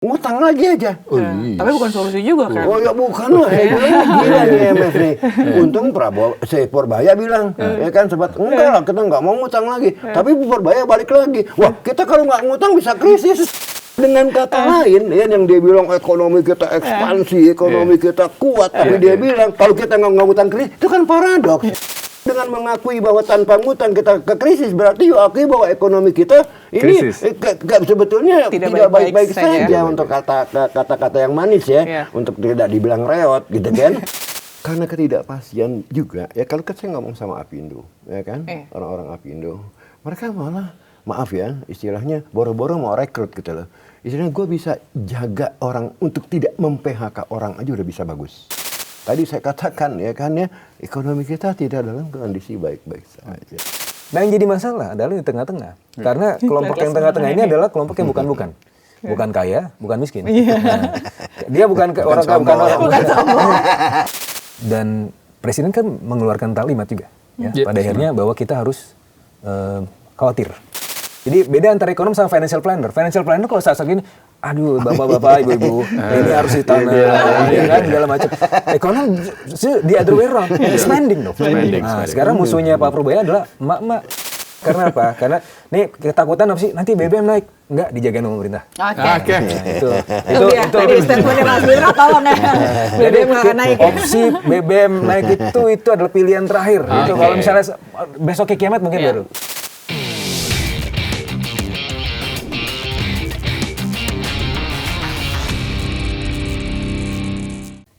ngutang lagi aja. Tapi bukan solusi juga kan? Oh ya bukan lah, gila nih IMF nih. Untung Purbaya bilang, ya kan sobat, enggak lah kita nggak mau ngutang lagi. Tapi Purbaya balik lagi. Wah kita kalau nggak ngutang bisa krisis. Dengan kata lain, ya yang dia bilang ekonomi kita ekspansi, ekonomi kita kuat, tapi dia bilang kalau kita nggak ngutang krisis, itu kan paradoks. Dengan mengakui bahwa tanpa ngutang kita ke krisis, berarti akui bahwa ekonomi kita ini sebetulnya tidak baik-baik saja untuk kata-kata yang manis ya, untuk tidak dibilang reot gitu kan. Karena ketidakpastian juga ya, kalau saya ngomong sama Apindo ya kan, orang-orang Apindo, mereka malah maaf ya istilahnya boro-boro mau rekrut gitu loh. Istilahnya gue bisa jaga orang untuk tidak mem-PHK orang aja udah bisa bagus. Tadi saya katakan ya kan ya, ekonomi kita tidak dalam kondisi baik-baik saja. Nah yang jadi masalah adalah di tengah-tengah. Karena kelompok yang tengah-tengah ini adalah kelompok yang bukan-bukan. Bukan kaya, bukan miskin. Nah, dia bukan orang kaya, bukan orang. Dan Presiden kan mengeluarkan taklimat juga. Ya, pada akhirnya bahwa kita harus khawatir. Jadi beda antara ekonom sama financial planner. Financial planner kalau saat gini, aduh bapak-bapak, ibu-ibu, ini harus ditanam, kan segala macam. Ekonom di other way around, spending dong. Nah, sekarang musuhnya Pak Purbaya adalah emak-emak. Karena apa? Karena nih ketakutan apa sih? Nanti BBM naik, enggak dijagain sama pemerintah. Oke. Itu tadi statementnya Mas Wira, tolong ya. BBM nggak naik. Opsi BBM naik itu adalah pilihan terakhir. Itu kalau misalnya besok kiamat mungkin baru.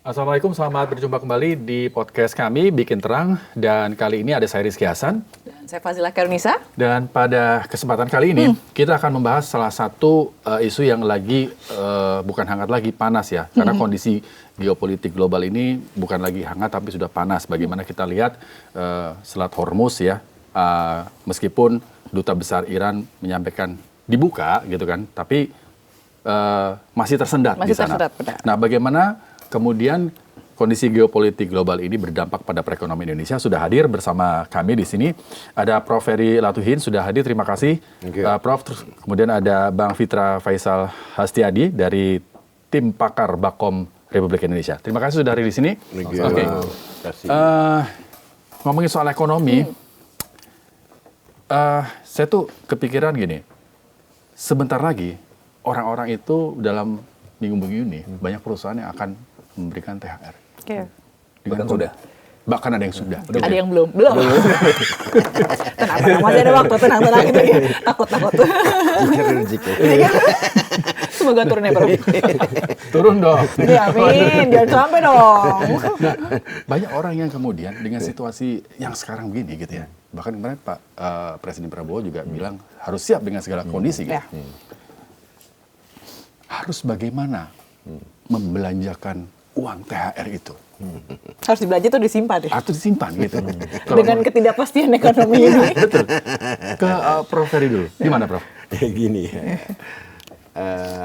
Assalamualaikum, selamat berjumpa kembali di podcast kami Bikin Terang, dan kali ini ada saya Rizky Hasan Dan saya Fazila Karunisa. Dan pada kesempatan kali ini kita akan membahas salah satu isu yang lagi bukan hangat lagi, panas ya, karena kondisi geopolitik global ini bukan lagi hangat tapi sudah panas. Bagaimana kita lihat Selat Hormuz ya, meskipun Duta Besar Iran menyampaikan dibuka gitu kan, tapi masih tersendat di sana. Nah, bagaimana kemudian kondisi geopolitik global ini berdampak pada perekonomian Indonesia? Sudah hadir bersama kami di sini. Ada Prof. Ferry Latuhin sudah hadir, terima kasih Prof. Terus kemudian ada Bang Fitra Faisal Hastiadi dari tim pakar Bakom Republik Indonesia. Terima kasih sudah hadir di sini. Oke. Ngomongin soal ekonomi, saya tuh kepikiran gini. Sebentar lagi orang-orang itu dalam minggu-minggu ini banyak perusahaan yang akan memberikan THR. Bahkan sudah. Bahkan ada yang sudah. Ada yang belum. Tenang, masih ada waktu, tenang gitu ya. Takut. Semoga turun ya, Bro. Turun dong. Ya, amin. Jangan sampai dong. Nah, banyak orang yang kemudian dengan situasi yang sekarang begini gitu ya. Bahkan kemarin Pak Presiden Prabowo juga bilang harus siap dengan segala kondisi gitu. Harus bagaimana membelanjakan uang THR itu? Harus dibelanja atau disimpan ya? Atau disimpan gitu. Dengan ketidakpastian ekonomi ini. Betul. Ke Prof. Ferry dulu. Gimana Prof? Ya gini ya.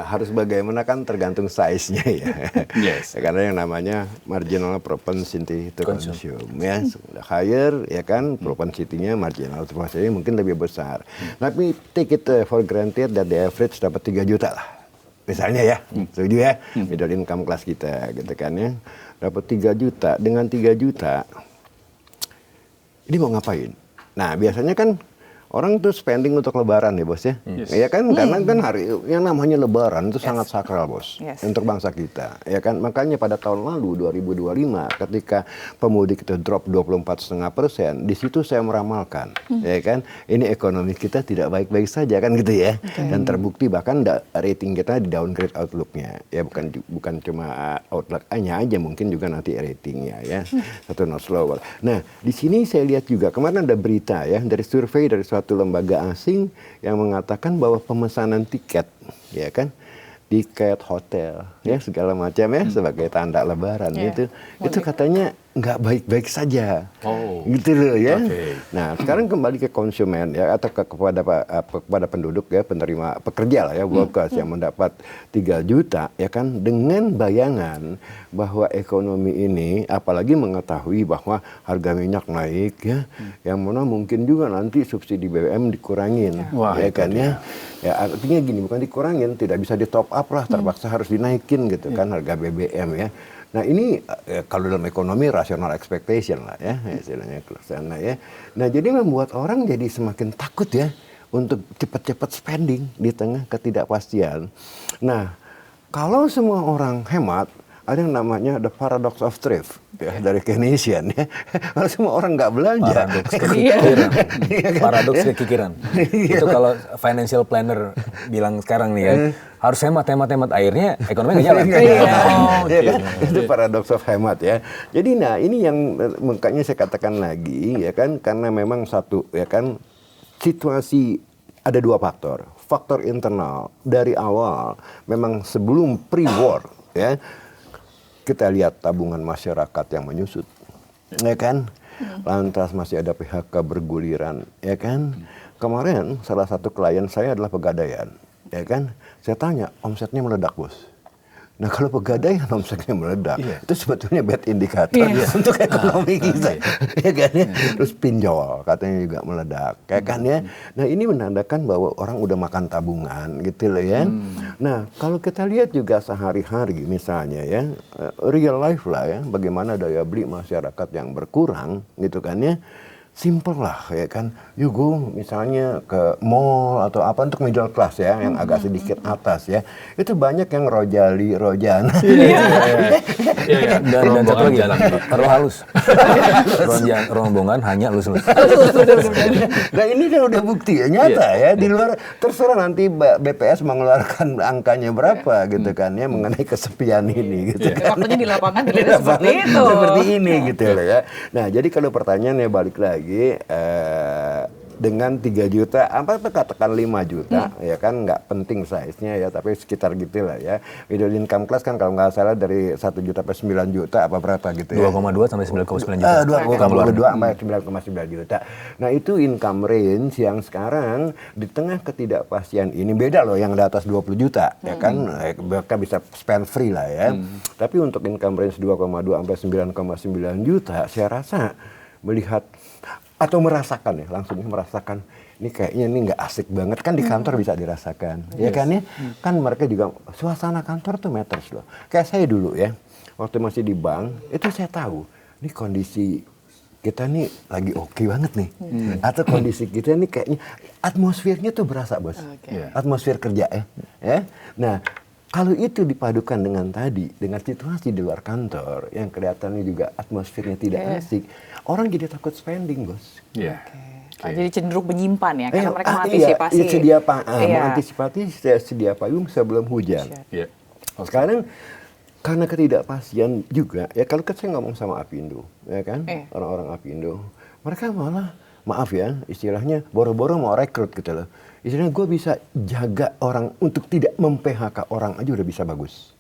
Harus bagaimana kan tergantung size-nya ya. Yes. Karena yang namanya marginal propensity to consume ya. Higher ya kan, propensity-nya marginal propensity mungkin lebih besar. Tapi take it for granted that the average dapat 3 juta lah. Misalnya ya, setuju ya, middle income kelas kita gitu kan ya. Dapat 3 juta, dengan 3 juta, ini mau ngapain? Nah biasanya kan orang tuh spending untuk lebaran ya bos ya. Ya kan, karena kan hari yang namanya lebaran itu sangat sakral bos. Untuk bangsa kita. Ya kan, makanya pada tahun lalu 2025 ketika pemudik itu drop 24,5%, di situ saya meramalkan. Ya kan, ini ekonomi kita tidak baik-baik saja kan gitu ya. Dan terbukti bahkan rating kita di downgrade outlook-nya. Ya bukan cuma outlook-nya aja, mungkin juga nanti ratingnya ya. Satu notch lower. Nah di sini saya lihat juga kemarin ada berita ya dari survei dari suatu lembaga asing yang mengatakan bahwa pemesanan tiket ya kan, tiket hotel ya segala macam ya sebagai tanda lebaran itu katanya nggak baik-baik saja, gitu loh ya. Nah sekarang kembali ke konsumen ya atau kepada penduduk ya, penerima pekerja lah ya, workers yang mendapat 3 juta ya kan, dengan bayangan bahwa ekonomi ini, apalagi mengetahui bahwa harga minyak naik ya, yang mana mungkin juga nanti subsidi BBM dikurangin, ya kan ya. Ya artinya gini, bukan dikurangin, tidak bisa di top up lah, terpaksa harus dinaikin gitu kan harga BBM ya. Nah ini kalau dalam ekonomi rational expectation lah ya, istilahnya sana ya. Nah jadi membuat orang jadi semakin takut ya untuk cepat-cepat spending di tengah ketidakpastian. Nah kalau semua orang hemat, ada yang namanya the paradox of thrift ya, dari Keynesian ya. Kalau semua orang nggak belanja, paradoks kekikiran. Itu kalau financial planner bilang sekarang nih ya, harus hemat. Akhirnya ekonomi nggak jalan. Itu paradox of hemat ya. Jadi nah ini yang makanya saya katakan lagi ya kan, karena memang satu ya kan, situasi ada 2 faktor. Faktor internal dari awal memang sebelum pre-war ya, kita lihat tabungan masyarakat yang menyusut, ya kan? Lantas masih ada PHK berguliran, ya kan? Kemarin salah satu klien saya adalah Pegadaian, ya kan? Saya tanya, omsetnya meledak bos. Nah kalau Pegadaian omsetnya meledak, itu sebetulnya bad indikator untuk ekonomi kita, ya kan ya. Terus pinjol katanya juga meledak, ya kan ya. Nah ini menandakan bahwa orang udah makan tabungan gitu loh ya. Nah kalau kita lihat juga sehari-hari misalnya ya, real life lah ya, bagaimana daya beli masyarakat yang berkurang gitu kan ya. Simple lah ya kan, you go misalnya ke mall atau apa untuk middle class ya, yang agak sedikit atas ya, itu banyak yang rojana. Dan satu lagi, terlalu halus. Rombongan hanya halus. Nah ini kan udah bukti ya, nyata ya, di luar terserah nanti BPS mengeluarkan angkanya berapa gitu kan ya, mengenai kesepian ini gitu kan. Faktanya di lapangan terlihat seperti itu. Seperti ini gitu loh ya. Nah jadi kalau pertanyaannya balik lagi, dengan 3 juta, apa katakan 5 juta, ya kan nggak penting size-nya ya, tapi sekitar gitu lah ya. Middle income class kan kalau nggak salah dari 1 juta sampai 9 juta apa berapa gitu ya. 2,2 sampai 9,9 juta. 2,2 sampai 9,9 juta. Nah itu income range yang sekarang di tengah ketidakpastian ini beda loh, yang di atas 20 juta ya kan, mereka bisa spend free lah ya. Tapi untuk income range 2,2 sampai 9,9 juta, saya rasa melihat atau merasakan ya, langsung merasakan ini kayaknya ini nggak asik banget kan, di kantor bisa dirasakan, ya kan ya, kan mereka juga suasana kantor tuh matters loh. Kayak saya dulu ya, waktu masih di bank itu saya tahu ini kondisi kita nih lagi oke banget nih, atau kondisi kita nih kayaknya atmosfernya tuh berasa bos, atmosfer kerja ya. Nah kalau itu dipadukan dengan tadi, dengan situasi di luar kantor yang kelihatannya juga atmosfernya tidak asik, orang jadi takut spending, bos. Jadi cenderung menyimpan ya, karena mereka mengantisipasi. Mengantisipasi sedia payung sebelum hujan. Sekarang karena ketidakpastian juga, ya kalau saya ngomong sama Apindo, ya kan, orang-orang Apindo, mereka malah, maaf ya, istilahnya boro-boro mau rekrut gitu loh. Istilahnya gue bisa jaga orang untuk tidak mem-PHK orang aja udah bisa bagus.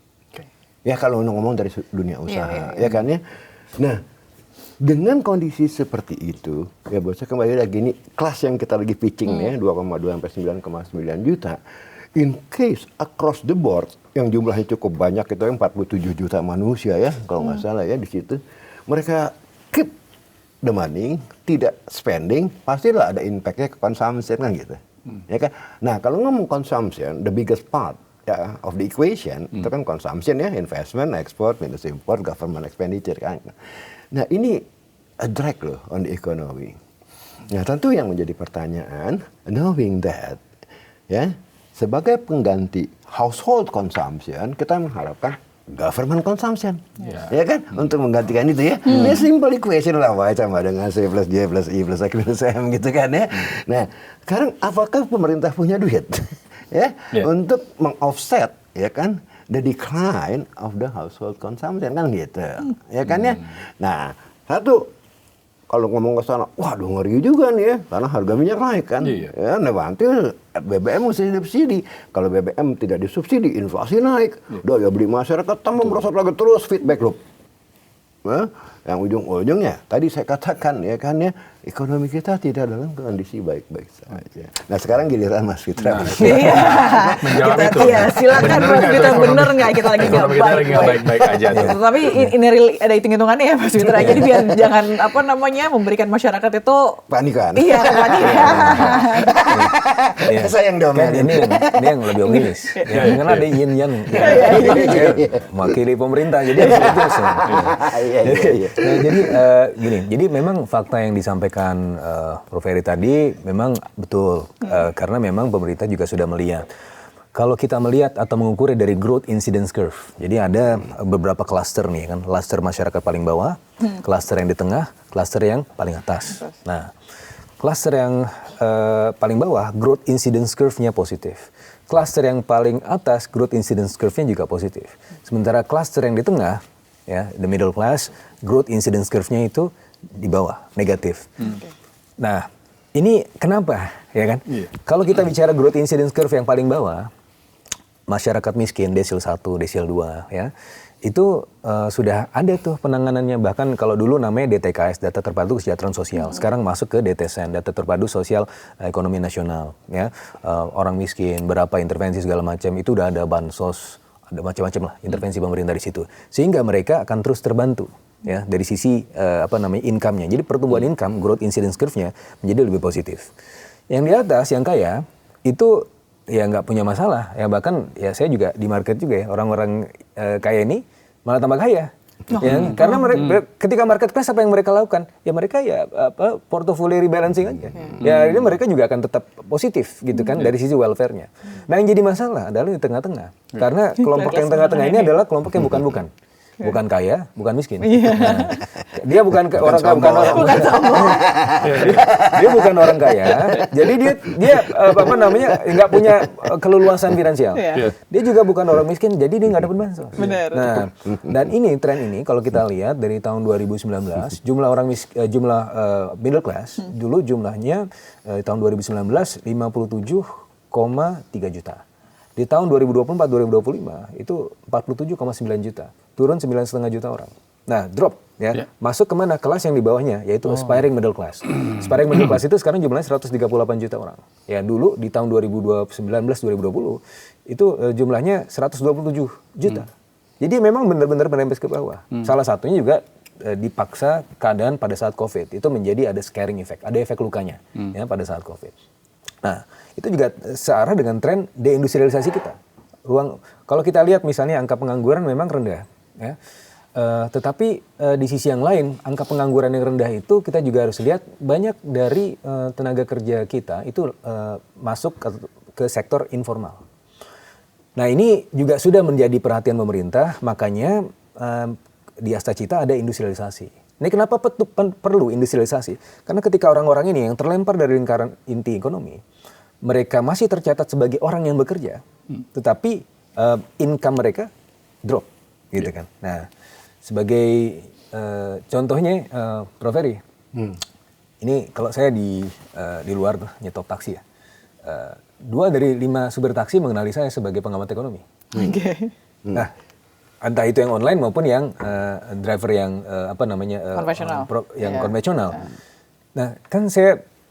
Ya kalau ngomong dari dunia usaha, ya kan ya. Nah, dengan kondisi seperti itu, ya bosnya kembali lagi ini kelas yang kita lagi pitching ya, 2,2 sampai 9,9 juta. In case across the board yang jumlahnya cukup banyak, itu 47 juta manusia ya, kalau nggak salah ya di situ. Mereka keep the money, tidak spending, pastilah ada impactnya ke consumption kan gitu. Ya kan? Nah kalau ngomong consumption, the biggest part ya, of the equation itu kan consumption ya, investment, export, minus import, government expenditure kan. Nah ini a drag loh on the economy. Nah tentu yang menjadi pertanyaan, knowing that ya, sebagai pengganti household consumption kita mengharapkan government consumption, ya kan, untuk menggantikan itu ya. Ini simple equation lah, sama dengan C plus J plus I plus X plus M gitu kan ya. Nah, sekarang apakah pemerintah punya duit ya untuk meng-offset ya kan the decline of the household consumption kan gitu, ya kan ya. Nah, satu, kalau ngomong ke sana, waduh ngeri juga nih ya, karena harga minyak naik kan. Ya, nah nanti BBM mesti disubsidi. Kalau BBM tidak disubsidi, inflasi naik. Daya beli masyarakat tambah merosot lagi terus, feedback loop. yang ujung-ujungnya tadi saya katakan ya kan ya, ekonomi kita tidak dalam kondisi baik-baik saja. Nah sekarang giliran Mas Fitra. Iya. Menjawab itu. Iya, silakan Mas Fitra, bener nggak kita lagi nggak Ekonomi kita lagi nggak baik-baik aja tuh. Tapi ini real, ada hitung-hitungannya ya Mas Fitra. Jadi biar jangan memberikan masyarakat itu Panikan. iya panikan. Iya. Saya yang Kan domain. ini yang lebih optimis. Ya, karena ada yin yang mewakili pemerintah, jadi harus itu semua. Iya. Nah, jadi gini, jadi memang fakta yang disampaikan Prof. Heri tadi memang betul, karena memang pemerintah juga sudah melihat. Kalau kita melihat atau mengukur dari growth incidence curve, jadi ada beberapa klaster nih kan, klaster masyarakat paling bawah, klaster yang di tengah, klaster yang paling atas. Nah, klaster yang paling bawah, growth incidence curve-nya positif. Klaster yang paling atas, growth incidence curve-nya juga positif. Sementara klaster yang di tengah, ya, the middle class, growth incidence curve-nya itu di bawah, negatif. Nah, ini kenapa, ya kan? Kalau kita bicara growth incidence curve yang paling bawah, masyarakat miskin, desil 1, desil 2, ya, itu sudah ada tuh penanganannya. Bahkan kalau dulu namanya DTKS, Data Terpadu Kesejahteraan Sosial. Sekarang masuk ke DTSN, Data Terpadu Sosial Ekonomi Nasional. Ya, orang miskin, berapa intervensi segala macam, itu udah ada bansos, ada macam-macam lah intervensi pemerintah di situ. Sehingga mereka akan terus terbantu. Ya, dari sisi income-nya. Jadi pertumbuhan income, growth incidence curve-nya menjadi lebih positif. Yang di atas, yang kaya, itu ya nggak punya masalah. Ya bahkan ya saya juga di market juga ya, orang-orang kaya ini malah tambah kaya. Ya, karena mereka ketika market crash apa yang mereka lakukan? Ya mereka ya portfolio rebalancing aja. Ya ini mereka juga akan tetap positif gitu kan dari sisi welfare-nya. Nah yang jadi masalah adalah di tengah-tengah. Karena kelompok yang tengah-tengah ini adalah kelompok yang bukan-bukan. Bukan kaya, bukan miskin. Nah, dia bukan orang kaya, dia bukan orang kaya. Jadi dia nggak punya keleluasan finansial. Dia juga bukan orang miskin, jadi dia nggak dapat bansos. Nah, dan tren ini kalau kita lihat dari tahun 2019, jumlah orang jumlah middle class dulu jumlahnya tahun 2019 57,3 juta. Di tahun 2024-2025 itu 47,9 juta, turun 9,5 juta orang. Nah, drop ya. Masuk kemana? Kelas yang di bawahnya, yaitu aspiring middle class. Aspiring middle class itu sekarang jumlahnya 138 juta orang. Ya, dulu di tahun 2019-2020 itu jumlahnya 127 juta. Jadi memang benar-benar menembus ke bawah. Salah satunya juga dipaksa keadaan pada saat COVID. Itu menjadi ada scaring effect, ada efek lukanya ya pada saat COVID. Nah, itu juga searah dengan tren deindustrialisasi kita. Kalau kita lihat misalnya angka pengangguran memang rendah, ya. Tetapi di sisi yang lain, angka pengangguran yang rendah itu kita juga harus lihat banyak dari tenaga kerja kita itu masuk ke sektor informal. Nah ini juga sudah menjadi perhatian pemerintah, makanya di Astacita ada industrialisasi. Ini kenapa perlu industrialisasi? Karena ketika orang-orang ini yang terlempar dari lingkaran inti ekonomi, mereka masih tercatat sebagai orang yang bekerja, tetapi income mereka drop, gitu kan. Nah, sebagai contohnya, Prof. Heri, ini kalau saya di luar tuh nyetop taksi ya, 2 dari 5 supir taksi mengenali saya sebagai pengamat ekonomi. Nah, entah itu yang online maupun yang driver yang konvensional. Nah, kan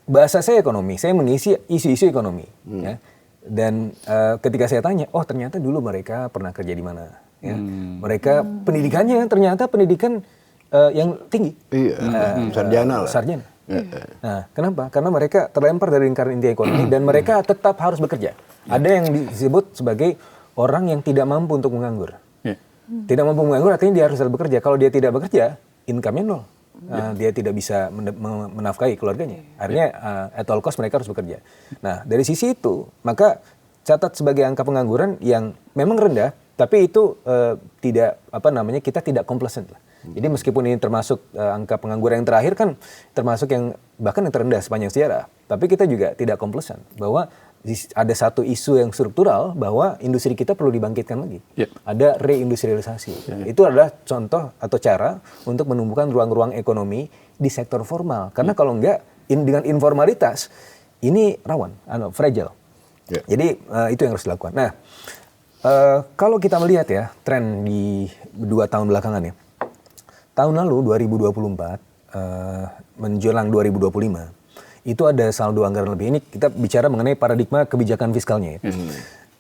bahasa saya ekonomi, saya mengisi isu-isu ekonomi. Ya. Dan ketika saya tanya, oh ternyata dulu mereka pernah kerja di mana? Ya. Mereka pendidikannya ternyata pendidikan yang tinggi. Sarjana lah. Sarjana. Nah, kenapa? Karena mereka terlempar dari lingkaran inti ekonomi dan mereka tetap harus bekerja. Ada yang disebut sebagai orang yang tidak mampu untuk menganggur. Tidak mampu menganggur artinya dia harus bekerja. Kalau dia tidak bekerja, income-nya nol. Dia tidak bisa menafkahi keluarganya. Akhirnya at all cost mereka harus bekerja. Nah, dari sisi itu, maka catat sebagai angka pengangguran yang memang rendah, tapi itu kita tidak complacent lah. Jadi meskipun ini termasuk angka pengangguran yang terakhir kan termasuk yang bahkan yang terendah sepanjang sejarah, tapi kita juga tidak complacent bahwa ada satu isu yang struktural bahwa industri kita perlu dibangkitkan lagi. Ada reindustrialisasi. Itu adalah contoh atau cara untuk menumbuhkan ruang-ruang ekonomi di sektor formal. Karena kalau enggak, dengan informalitas, ini rawan, fragile. Jadi itu yang harus dilakukan. Nah, kalau kita melihat ya, tren di 2 tahun belakangan ya, tahun lalu 2024 menjelang 2025 itu ada saldo anggaran lebih. Ini kita bicara mengenai paradigma kebijakan fiskalnya ya.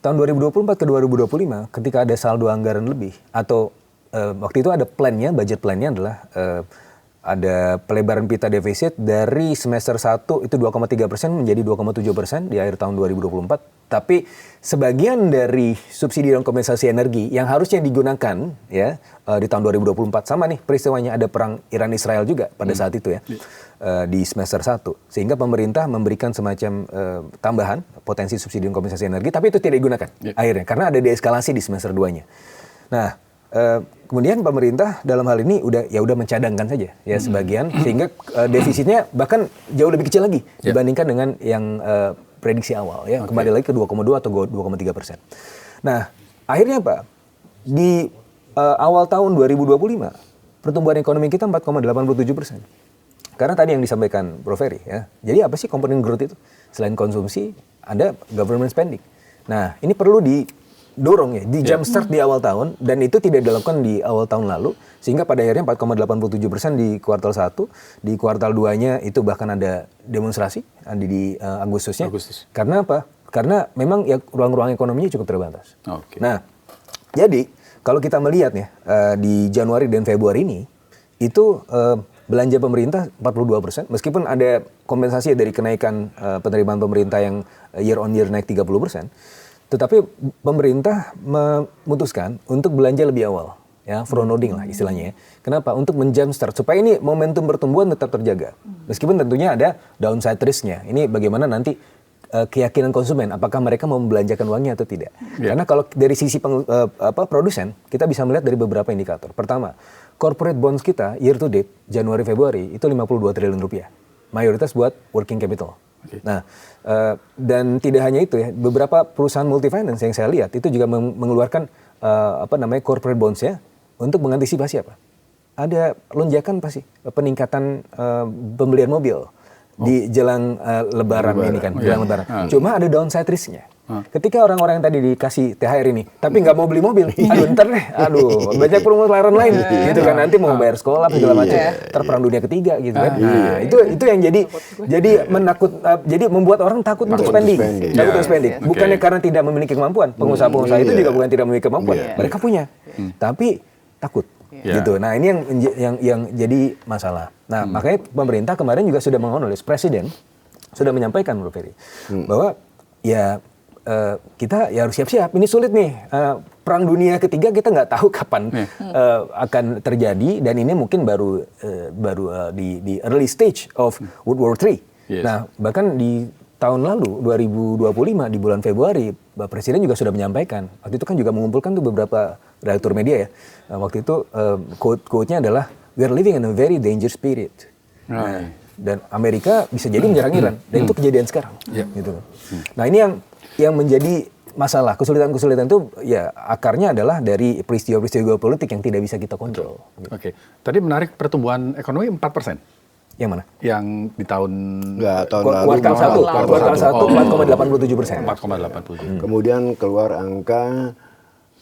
Tahun 2024 ke 2025 ketika ada saldo anggaran lebih atau waktu itu ada plannya, budget plannya adalah ada pelebaran pita defisit dari semester 1 itu 2,3% menjadi 2,7% di akhir tahun 2024. Tapi sebagian dari subsidi dan kompensasi energi yang harusnya digunakan ya di tahun 2024 sama nih peristiwanya ada perang Iran Israel juga pada saat itu ya di semester 1 sehingga pemerintah memberikan semacam tambahan potensi subsidi dan kompensasi energi tapi itu tidak digunakan akhirnya karena ada deeskalasi di semester 2-nya. Nah, kemudian pemerintah dalam hal ini udah mencadangkan saja ya sebagian sehingga defisitnya bahkan jauh lebih kecil lagi dibandingkan dengan yang prediksi awal ya kembali lagi ke 2,2 atau 2,3%. Nah akhirnya apa di awal tahun 2025 pertumbuhan ekonomi kita 4,87%. Karena tadi yang disampaikan Prof. Ferry ya. Jadi apa sih komponen growth itu? Selain konsumsi ada government spending. Nah ini perlu dorong ya, di jumpstart di awal tahun dan itu tidak dilakukan di awal tahun lalu sehingga pada akhirnya 4,87% di kuartal 1, di kuartal 2-nya itu bahkan ada demonstrasi di Agustusnya. Karena apa? Karena memang ya ruang-ruang ekonominya cukup terbatas. Nah, jadi kalau kita melihat ya di Januari dan Februari ini itu belanja pemerintah 42% meskipun ada kompensasi dari kenaikan penerimaan pemerintah yang year on year naik 30%. Tetapi pemerintah memutuskan untuk belanja lebih awal, ya front loading lah istilahnya. Ya. Kenapa? Untuk menjumpstart supaya ini momentum pertumbuhan tetap terjaga. Meskipun tentunya ada downside risk-nya. Ini bagaimana nanti keyakinan konsumen, apakah mereka mau membelanjakan uangnya atau tidak. Karena kalau dari sisi produsen, kita bisa melihat dari beberapa indikator. Pertama, corporate bonds kita year to date Januari Februari itu 52 triliun rupiah. Mayoritas buat working capital. Nah, dan tidak hanya itu ya, beberapa perusahaan multifinance yang saya lihat itu juga mengeluarkan corporate bonds ya untuk mengantisipasi apa? Ada lonjakan pasti peningkatan pembelian mobil di jelang Lebaran ini kan, jelang Lebaran. Cuma ada downside risk-nya. Ketika orang-orang yang tadi dikasih THR ini, tapi nggak mau beli mobil, banyak permasalahan lain, gitu kan nanti mau bayar sekolah segala macam, perang dunia ketiga gitu kan. Nah, itu yang jadi jadi membuat orang takut untuk spending, bukannya karena tidak memiliki kemampuan. Pengusaha-pengusaha itu juga bukan tidak memiliki kemampuan, mereka punya, tapi takut. Gitu. Nah ini yang jadi masalah. Nah makanya pemerintah kemarin juga sudah menganulis, Presiden sudah menyampaikan Prof. Ferry bahwa ya kita ya harus siap-siap. Ini sulit nih. Perang dunia ketiga kita nggak tahu kapan akan terjadi dan ini mungkin baru di early stage of World War III. Nah bahkan di tahun lalu 2025 di bulan Februari Pak Presiden juga sudah menyampaikan. Waktu itu kan juga mengumpulkan tuh beberapa redaktur media ya. Waktu itu quote-nya adalah we are living in a very dangerous period. Dan Amerika bisa jadi menyerang Iran dan itu kejadian sekarang. Gitu. Nah ini yang menjadi masalah, kesulitan-kesulitan itu ya akarnya adalah dari peristiwa-peristiwa politik yang tidak bisa kita kontrol. Oke. Tadi menarik pertumbuhan ekonomi 4%. Yang mana? Yang di tahun kuartal 1 4,87%. 4,87. Kemudian keluar angka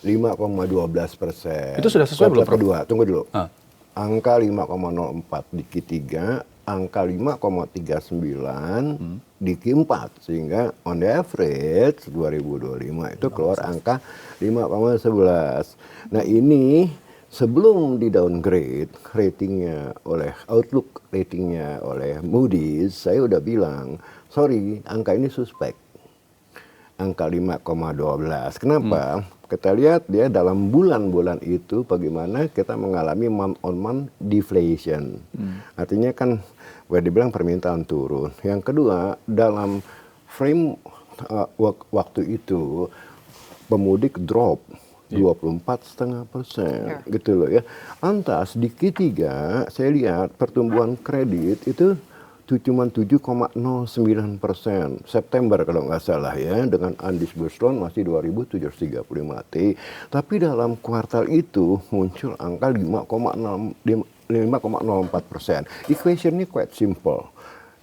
5,12%. Itu sudah sesuai belum? Kedua, tunggu dulu. Angka 5,04 di Q3, angka 5,39 di Q4 sehingga on the average 2025 itu keluar angka 5,11. Nah ini sebelum di downgrade ratingnya oleh Outlook, ratingnya oleh Moody's, saya udah bilang, sorry, angka ini suspek. Angka 5,12. Kenapa? Kita lihat dia dalam bulan-bulan itu bagaimana kita mengalami month on month deflation. Artinya kan dibilang permintaan turun. Yang kedua, dalam frame waktu itu pemudik drop 24,5% gitu loh ya. Antas di Q3 saya lihat pertumbuhan kredit itu cuma 7,09% September kalau nggak salah ya, dengan undisbursed loan masih 2.735 T. Tapi dalam kuartal itu muncul angka 5,04%. Equationnya quite simple.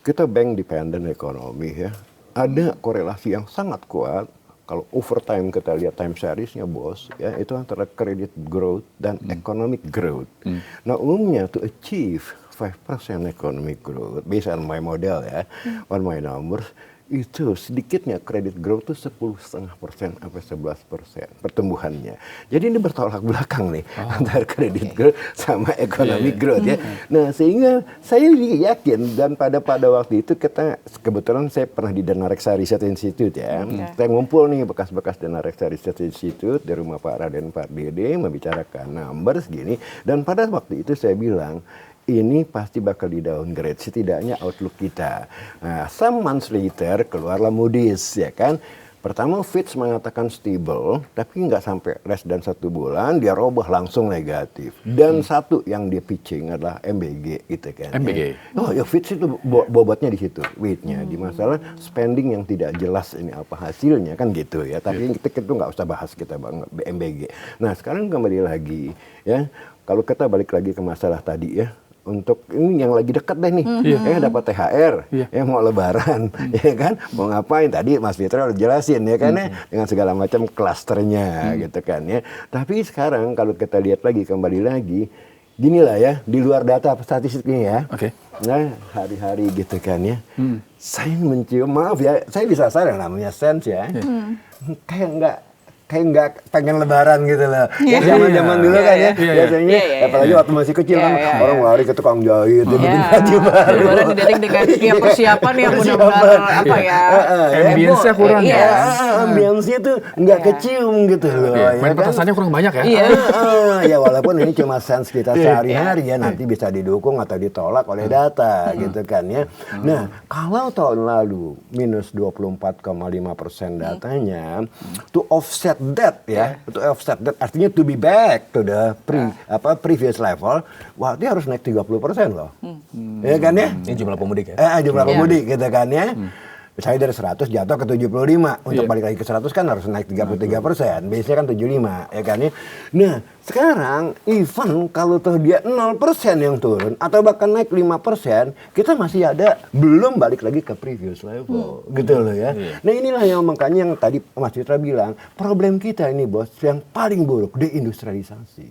Kita bank dependent ekonomi ya. Ada korelasi yang sangat kuat kalau over time kita lihat time seriesnya bos, ya itu antara credit growth dan economic growth. Nah umumnya to achieve 5% economic growth, based on my model ya, on my numbers, itu sedikitnya credit growth itu 10,5% sampai 11% pertumbuhannya. Jadi ini bertolak belakang nih antara credit growth sama economic growth ya. Nah sehingga saya yakin dan pada waktu itu kita kebetulan saya pernah di Danareksa Research Institute ya. Saya ngumpul nih bekas-bekas Danareksa Research Institute di rumah Pak Raden Pak Dede membicarakan numbers gini, dan pada waktu itu saya bilang ini pasti bakal di downgrade, setidaknya outlook kita. Nah, some months later keluarlah Moody's ya kan. Pertama Fitch mengatakan stable, tapi nggak sampai less dan 1 bulan dia robah langsung negatif. Dan satu yang dia pitching adalah MBG gitu kan. MBG. Oh ya Fitch itu bobotnya di situ, weightnya di masalah spending yang tidak jelas ini apa hasilnya kan gitu ya. Tapi kita itu nggak usah bahas kita bang MBG. Nah sekarang kembali lagi ya, kalau kita balik lagi ke masalah tadi ya. Untuk ini yang lagi dekat deh nih, dapat THR, ya mau Lebaran, ya kan, mau ngapain? Tadi Mas Fitra udah jelasin ya kan, ya, dengan segala macam klasternya, gitu kan ya. Tapi sekarang kalau kita lihat lagi kembali lagi, gini lah ya, di luar data statistiknya ya. Nah hari-hari gitu kan ya, saya mencium, maaf ya, saya bisa sadar namanya sense ya, kayak nggak pengen Lebaran gitu loh. Ya zaman dulu kan ya, biasanya apalagi waktu masih kecil kan orang lari ke tukang jahit, bikin baju baru. Lebaran didating dengan persiapan yang benar-benar apa ya? Ambience-nya kurang ya. Ambience-nya tuh nggak kecium gitu loh. Main petasannya kurang banyak ya. Ya walaupun ini cuma sense kita sehari-hari ya, nanti bisa didukung atau ditolak oleh data gitu kan ya. Nah kalau tahun lalu minus 24,5% datanya, to offset that ya, to offset that artinya to be back to the previous level, wah dia harus naik 30% loh, ya kan ya? Ini jumlah pemudik ya? Jumlah pemudik gitu kan ya. Misalnya dari 100 jatuh ke 75, untuk balik lagi ke 100 kan harus naik 33%, biasanya kan 75, ya kan ya. Nah sekarang even kalau tuh dia 0% yang turun atau bahkan naik 5%, kita masih ada belum balik lagi ke previous level, gitu loh ya. Nah inilah yang makanya yang tadi Mas Fitra bilang, problem kita ini bos yang paling buruk deindustrialisasi.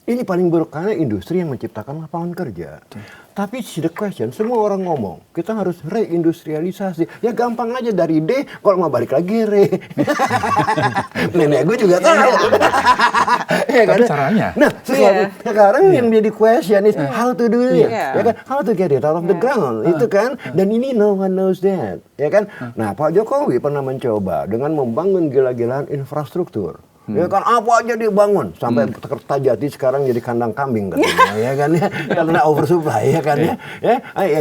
Ini paling buruk karena industri yang menciptakan lapangan kerja. Tapi the question, semua orang ngomong, kita harus reindustrialisasi. Ya gampang aja dari D, kalau mau balik lagi re. Nenek gue juga tahu. Ya, tapi caranya? Nah, sekarang yang jadi question is how to do it. Ya kan? How to get it out of the ground. Itu kan. Dan ini no one knows that. Ya kan? Nah, Pak Jokowi pernah mencoba dengan membangun gila-gilaan infrastruktur. Ya kan apa aja dibangun sampai Kertajati sekarang jadi kandang kambing katanya, ya kan ya, karena oversupply ya kan ya.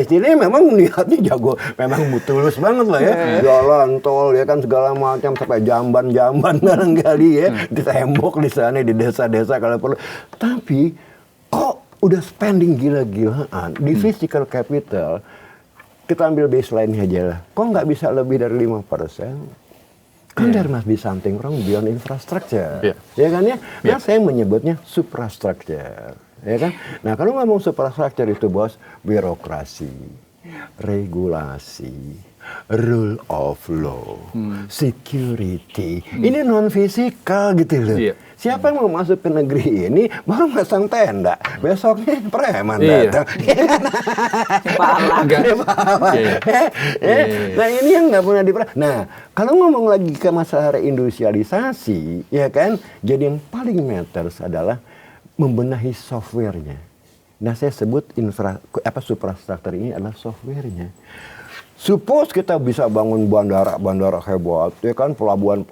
Ini memang lihatnya jago, memang tulus banget lah ya, jalan tol ya kan segala macam sampai jamban barangkali ya, di tembok di sana di desa-desa kalau perlu. Tapi kok udah spending gila-gilaan di physical capital, kita ambil baseline aja lah, kok nggak bisa lebih dari 5%? Kan there must be something wrong beyond infrastructure, ya kan ya? Nah saya menyebutnya suprastructure, ya kan? Nah kalau ngomong suprastructure itu bos, birokrasi, regulasi, rule of law, security, ini non fisikal gitu loh. Siapa yang mau masuk ke negeri ini baru masang tenda, besoknya preman datang. Nah ini yang nggak pernah diperhatikan. Nah kalau ngomong lagi ke masalah reindustrialisasi, ya kan, jadi yang paling matters adalah membenahi softwarenya. Nah saya sebut suprastruktur ini adalah softwarenya. Suppose kita bisa bangun bandara hebat, ya kan, pelabuhan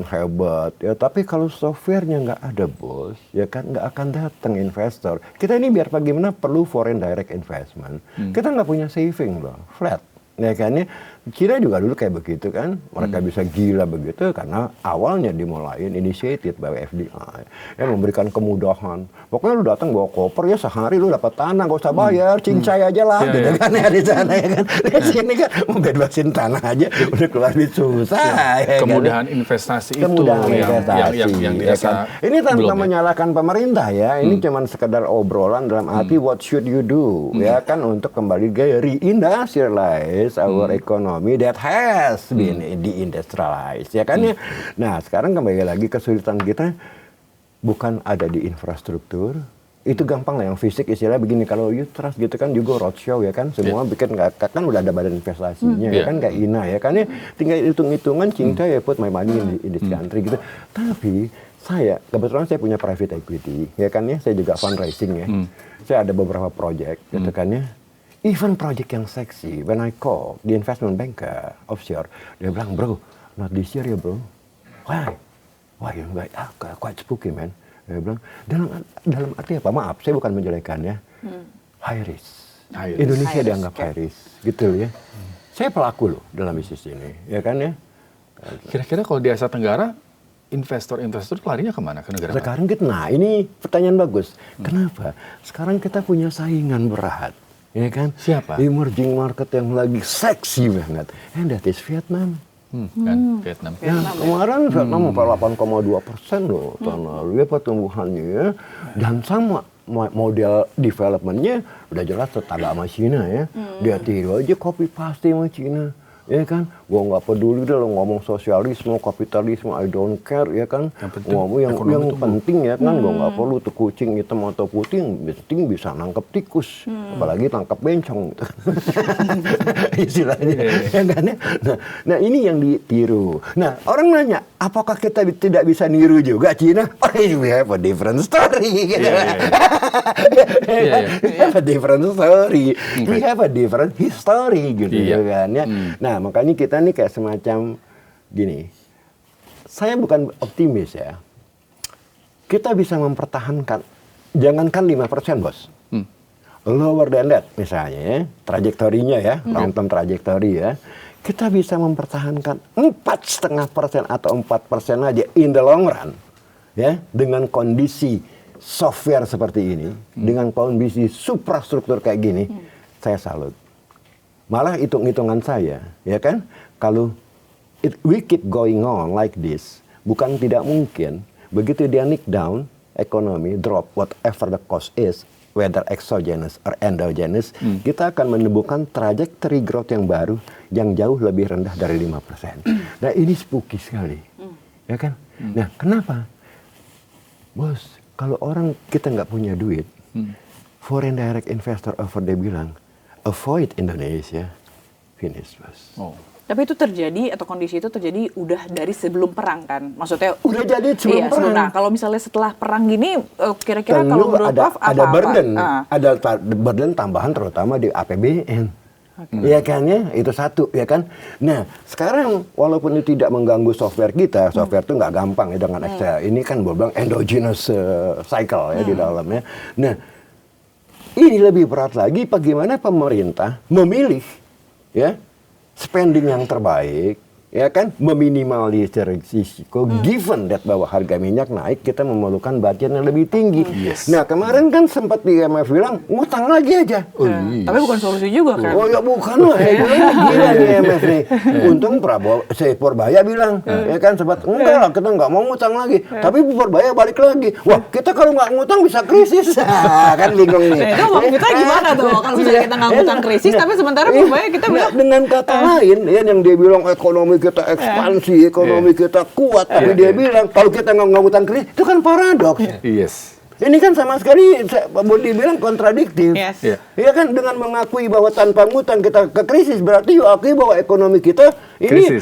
hebat, ya. Tapi kalau softwarenya nggak ada bos, ya kan, nggak akan datang investor. Kita ini biar bagaimana perlu foreign direct investment. Kita nggak punya saving loh, flat, ya kan ya. China juga dulu kayak begitu kan, mereka bisa gila begitu karena awalnya dimulain initiated by FDI, ya memberikan kemudahan. Pokoknya lu datang bawa koper ya sehari lu dapat tanah, gak usah bayar, cincai aja lah, gitu kan ya di sana ya kan. Di sini kan mau bebasin tanah aja udah keluar duit susah. Ya, kemudahan kan? Investasi kemudahan itu investasi, yang ya dirasa kan? Ini tanpa menyalahkan pemerintah ya, ini cuman sekedar obrolan dalam arti what should you do, ya kan, untuk kembali ke reindustrialize our economy. economy that has been deindustrialized, ya kan ya. Nah, sekarang kembali lagi kesulitan kita bukan ada di infrastruktur. Itu gampang lah, yang fisik istilahnya begini, kalau you trust gitu kan juga roadshow ya kan, semua bikin kan udah ada badan investasinya ya kan, kayak INA ya kan ya, tinggal hitung-hitungan cinta ya put my money in this country gitu. Tapi saya kebetulan saya punya private equity ya kan ya, saya juga fundraising ya, saya ada beberapa project gitu kan ya, even project yang seksi, when I call the investment banker offshore, dia bilang bro not this year ya bro, why you like quite spooky man. Dia bilang, dalam arti apa? Maaf, saya bukan menjelekan ya. High risk. Indonesia dianggap high risk, gitu ya. Saya pelaku loh dalam bisnis ini, ya kan ya. Kira-kira kalau di Asia Tenggara, investor larinya kemana? Ke negara Sekarang kita, nah ini pertanyaan bagus. Kenapa? Sekarang kita punya saingan berat, ya kan? Siapa? Emerging market yang lagi seksi banget. And that is Vietnam. Kan Vietnam. Ya, kemarin Vietnam 8,2% loh tahun lalu ya pertumbuhannya, dan sama model developmentnya udah jelas tetangga sama Cina ya. Dia tiru aja copy paste sama Cina. Ya kan, gua nggak peduli deh lo ngomong sosialisme, kapitalisme, I don't care ya kan. Ngomong yang penting ya kan, gua nggak perlu tuh kucing hitam atau putih, yang penting bisa nangkep tikus, apalagi tangkap bencong gitu. Istilahnya, ya kan ya. Nah ini yang ditiru. Nah orang nanya, apakah kita tidak bisa niru juga Cina? Oh, we have a different story. Gitu. We have a different story. We have a different history gitu kan ya. Nah makanya kita nih kayak semacam gini. Saya bukan optimis ya. Kita bisa mempertahankan, jangankan 5% bos. Lower than that misalnya ya, trajektorinya ya, long term trajektori ya. Kita bisa mempertahankan 4,5% atau 4% aja in the long run. Ya, dengan kondisi software seperti ini, dengan kondisi suprastruktur kayak gini, saya salut. Malah hitung-hitungan saya, ya kan, kalau we keep going on like this, bukan tidak mungkin, begitu dia nick down, ekonomi drop, whatever the cost is, whether exogenous or endogenous, kita akan menemukan trajectory growth yang baru, yang jauh lebih rendah dari 5%. Nah ini spooky sekali, ya kan? Nah kenapa? Bos, kalau orang kita nggak punya duit, foreign direct investor over dia bilang, avoid Indonesia, finish bos. Oh. Tapi itu terjadi atau kondisi itu terjadi udah dari sebelum perang kan? Maksudnya udah jadi sebelum perang. Nah kalau misalnya setelah perang gini, kira-kira kalau menurut Prof ada burden, ada burden tambahan terutama di APBN. Ya kan ya, itu satu ya kan. Nah sekarang walaupun itu tidak mengganggu software kita, software itu nggak gampang ya dengan Excel. Ini kan bilang endogenous cycle ya di dalamnya. Nah ini lebih berat lagi bagaimana pemerintah memilih ya spending yang terbaik, ya kan, meminimalisir risiko, given that bahwa harga minyak naik, kita memerlukan budget yang lebih tinggi. Nah kemarin kan sempat di IMF bilang, ngutang lagi aja. Tapi bukan solusi juga kan? Oh ya bukan lah, gila nih IMF nih. Untung Prabowo, Purbaya bilang, ya kan, sempat, enggak lah, kita nggak mau ngutang lagi. Tapi Purbaya balik lagi. Wah, kita kalau nggak ngutang bisa krisis. Kan bingung nih. Itu mau kita gimana tuh, kalau misalnya kita nggak ngutang krisis, tapi sementara Purbaya kita bilang. Dengan kata lain, ya yang dia bilang ekonomi kita ekspansi, ekonomi kita kuat, tapi dia bilang kalau kita nggak ngutang krisis, itu kan paradoks. Ini kan sama sekali boleh dibilang kontradiktif. Iya kan, dengan mengakui bahwa tanpa ngutang kita ke krisis, berarti akui bahwa ekonomi kita ini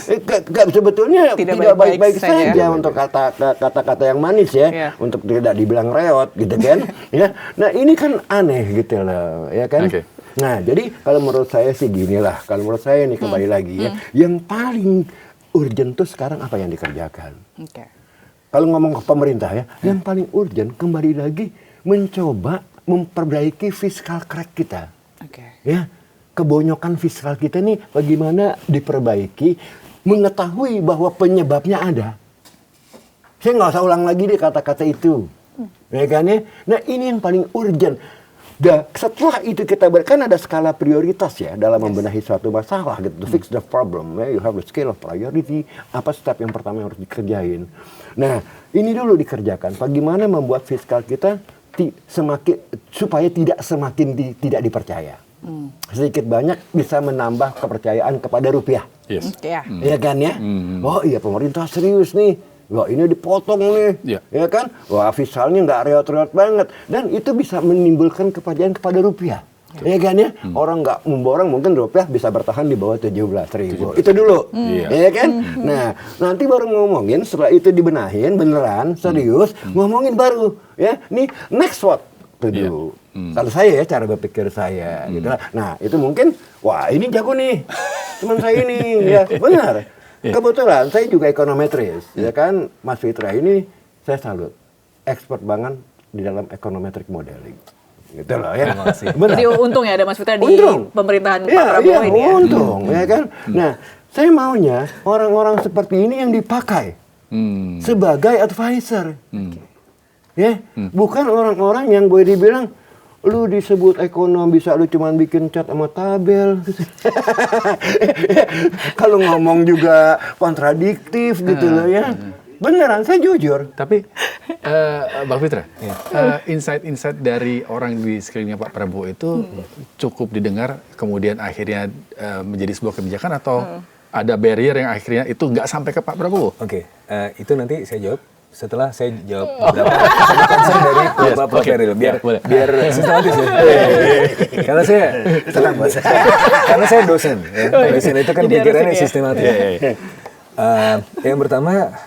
sebetulnya tidak baik-baik saja untuk kata-kata yang manis ya, untuk tidak dibilang reot gitu kan. Ya, nah ini kan aneh gitu loh, ya kan. Nah jadi kalau menurut saya sih ginilah, kalau menurut saya nih kembali lagi ya, yang paling urgent tuh sekarang apa yang dikerjakan. Kalau ngomong ke pemerintah ya, yang paling urgent kembali lagi mencoba memperbaiki fiskal crack kita. Ya, kebonyokan fiskal kita nih bagaimana diperbaiki, mengetahui bahwa penyebabnya ada. Saya nggak usah ulang lagi deh kata-kata itu, ya kan ya. Nah ini yang paling urgent. Dan setelah itu kita kan ada skala prioritas ya dalam membenahi suatu masalah gitu. To fix the problem, you have the scale of priority. Apa step yang pertama yang harus dikerjain? Nah, ini dulu dikerjakan. Bagaimana membuat fiskal kita semakin supaya tidak semakin tidak dipercaya. sedikit banyak bisa menambah kepercayaan kepada rupiah. Yes. Ya. Iya kan ya? Oh iya pemerintah serius nih. Wah ini dipotong nih, Iya. ya kan? Wah fiskalnya nggak reot-reot banget. Dan itu bisa menimbulkan kepercayaan kepada rupiah. Ya kan ya? Orang nggak memborong mungkin rupiah bisa bertahan di bawah 17.000. Itu dulu. Ya kan? Nah, nanti baru ngomongin setelah itu dibenahin beneran serius, ngomongin baru ya. Nih next what to do. Kalau saya ya cara berpikir saya gitu lah. Nah, itu mungkin wah ini jago nih. Teman saya ini ya benar. Kebetulan saya juga ekonometris, ya kan, Mas Fitra ini saya salut, expert banget di dalam econometric modeling, gitu loh ya. Benar. Jadi untung ya ada Mas Fitra di Untung. pemerintahan Pak Iya, Prabowo ini ya. untung, ya kan. Nah, saya maunya orang-orang seperti ini yang dipakai sebagai advisor, ya, bukan orang-orang yang boleh dibilang lu disebut ekonom bisa lu cuman bikin cat sama tabel. Kalau ngomong juga kontradiktif gitu loh ya. Beneran, saya jujur. Tapi Bang Fitra, insight-insight dari orang di sekelilingnya Pak Prabowo itu cukup didengar, kemudian akhirnya menjadi sebuah kebijakan atau ada barrier yang akhirnya itu nggak sampai ke Pak Prabowo? Oke, itu nanti saya jawab setelah saya jawab beberapa concern dari Pak Ferry, biar sistematis ya. Karena saya karena saya dosen, ya. Dosen itu kan Jadi pikirannya harus ini ya. sistematis. Yang pertama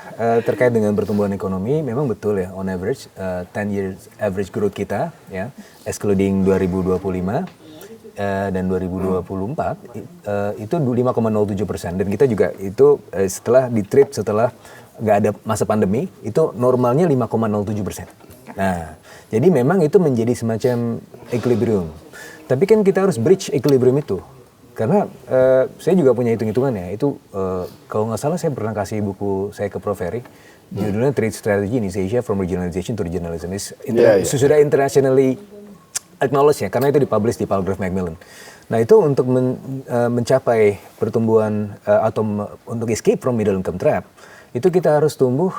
terkait dengan pertumbuhan ekonomi, memang betul ya, on average 10 years average growth kita ya, excluding 2025 dan 2024 itu 5,07%, dan kita juga itu setelah di-trip setelah nggak ada masa pandemi itu normalnya 5,07%. Nah, jadi memang itu menjadi semacam equilibrium. Tapi kan kita harus bridge equilibrium itu, karena saya juga punya hitung-hitungannya. Itu kalau nggak salah saya pernah kasih buku saya ke Prof. Ferry, judulnya Trade Strategy in East Asia from Regionalization to Regionalism. Sudah internationally acknowledged ya, karena itu dipublish di Palgrave Macmillan. Nah itu untuk mencapai pertumbuhan atau untuk escape from middle income trap, itu kita harus tumbuh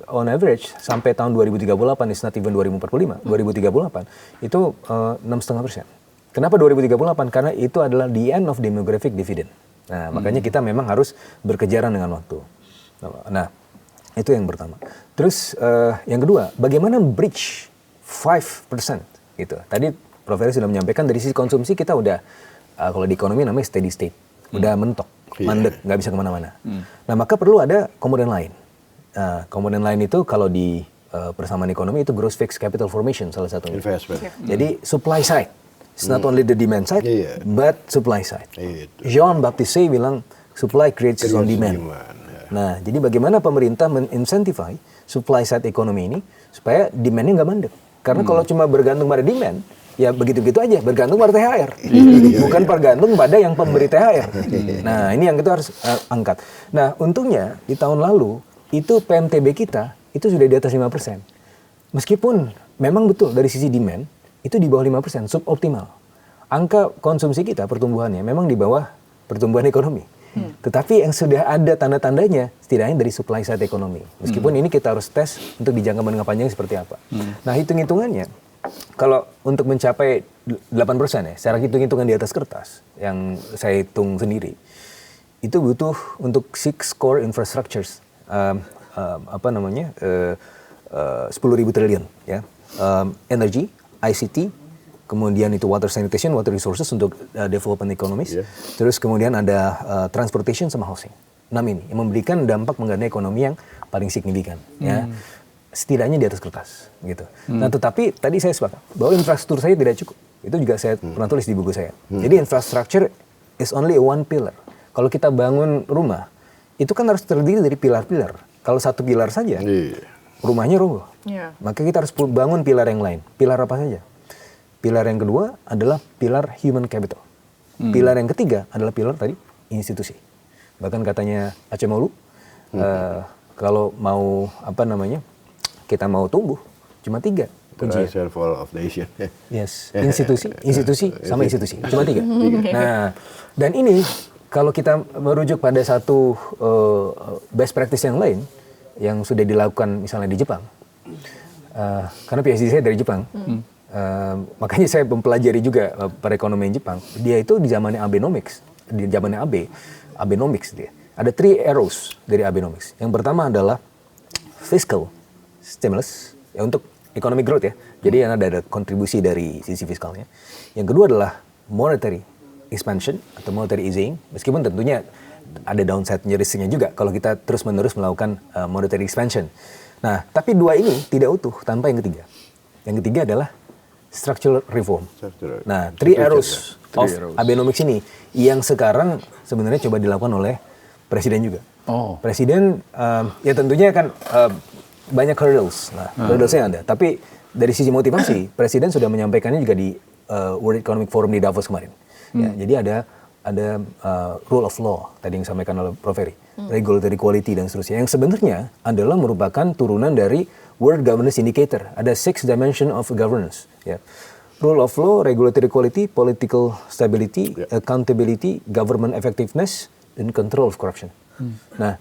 on average sampai tahun 2038, is not even 2045, 2038 itu 6,5%. Kenapa 2038? Karena itu adalah the end of demographic dividend. Nah makanya kita memang harus berkejaran dengan waktu. Nah itu yang pertama. Terus yang kedua, bagaimana bridge 5%? Gitu. Tadi Prof. Ferry sudah menyampaikan dari sisi konsumsi kita udah kalau di ekonomi namanya steady state, udah mentok, mandek, nggak bisa kemana-mana. Nah maka perlu ada komponen lain. Komponen lain itu kalau di persamaan ekonomi itu gross fixed capital formation salah satunya. Investment. Jadi supply side, it's not only the demand side, but supply side. Jean Baptiste Say bilang supply creates its own demand. Nah jadi bagaimana pemerintah men-incentify supply side ekonomi ini supaya demandnya nggak mandek. Karena kalau cuma bergantung pada demand, ya begitu-begitu aja, bergantung pada THR. Bukan bergantung pada yang pemberi THR. Nah, ini yang kita harus angkat. Nah, untungnya di tahun lalu, itu PMTB kita, itu sudah di atas 5%. Meskipun memang betul dari sisi demand, itu di bawah 5%, suboptimal. Angka konsumsi kita, pertumbuhannya, memang di bawah pertumbuhan ekonomi. Tetapi yang sudah ada tanda-tandanya setidaknya dari supply side ekonomi. Meskipun ini kita harus tes untuk di jangka menengah panjang seperti apa. Nah hitung-hitungannya, kalau untuk mencapai 8% ya, secara hitung-hitungan di atas kertas, yang saya hitung sendiri, itu butuh untuk 6 core infrastructures, 10.000 triliun. Ya. Energy, ICT, kemudian itu water sanitation, water resources untuk development ekonomis. Terus kemudian ada transportation sama housing. 6 ini yang memberikan dampak mengenai ekonomi yang paling signifikan. Ya. Setidaknya di atas kertas. Gitu. Nah tetapi tadi saya sepakat bahwa infrastruktur saya tidak cukup. Itu juga saya pernah tulis di buku saya. Jadi infrastructure is only one pillar. Kalau kita bangun rumah, itu kan harus terdiri dari pilar-pilar. Kalau satu pilar saja, rumahnya roboh. Maka kita harus bangun pilar yang lain. Pilar apa saja? Pilar yang kedua adalah pilar human capital. Pilar yang ketiga adalah pilar tadi institusi. Bahkan katanya Acemoglu, kalau mau kita mau tumbuh cuma 3 kuncinya. Survival of the Asian. Yes, institusi sama institusi, cuma 3. Nah, dan ini kalau kita merujuk pada satu best practice yang lain yang sudah dilakukan misalnya di Jepang, karena PhD saya dari Jepang. makanya saya mempelajari juga perekonomian Jepang. Dia itu di zamannya Abenomics, di zamannya Abenomics dia. Ada 3 arrows dari Abenomics. Yang pertama adalah fiscal stimulus, ya untuk economic growth ya. Jadi ada kontribusi dari sisi fiskalnya. Yang kedua adalah monetary expansion atau monetary easing, meskipun tentunya ada downside-nya risknya juga kalau kita terus-menerus melakukan monetary expansion. Nah, tapi 2 ini tidak utuh tanpa yang ketiga. Yang ketiga adalah structural reform. Nah, 3 arrows of Abenomics ini yang sekarang sebenarnya coba dilakukan oleh presiden juga. Presiden ya tentunya kan banyak hurdles. Nah, hurdlesnya ada. Tapi dari sisi motivasi, presiden sudah menyampaikannya juga di World Economic Forum di Davos kemarin. Ya, jadi ada rule of law tadi yang disampaikan oleh Prof. Ferry, regulatory quality dan seterusnya. Yang sebenarnya adalah merupakan turunan dari World Governance Indicator. Ada 6 dimension of governance. Ya. Rule of law, regulatory quality, political stability, accountability, government effectiveness, dan control of corruption. Nah,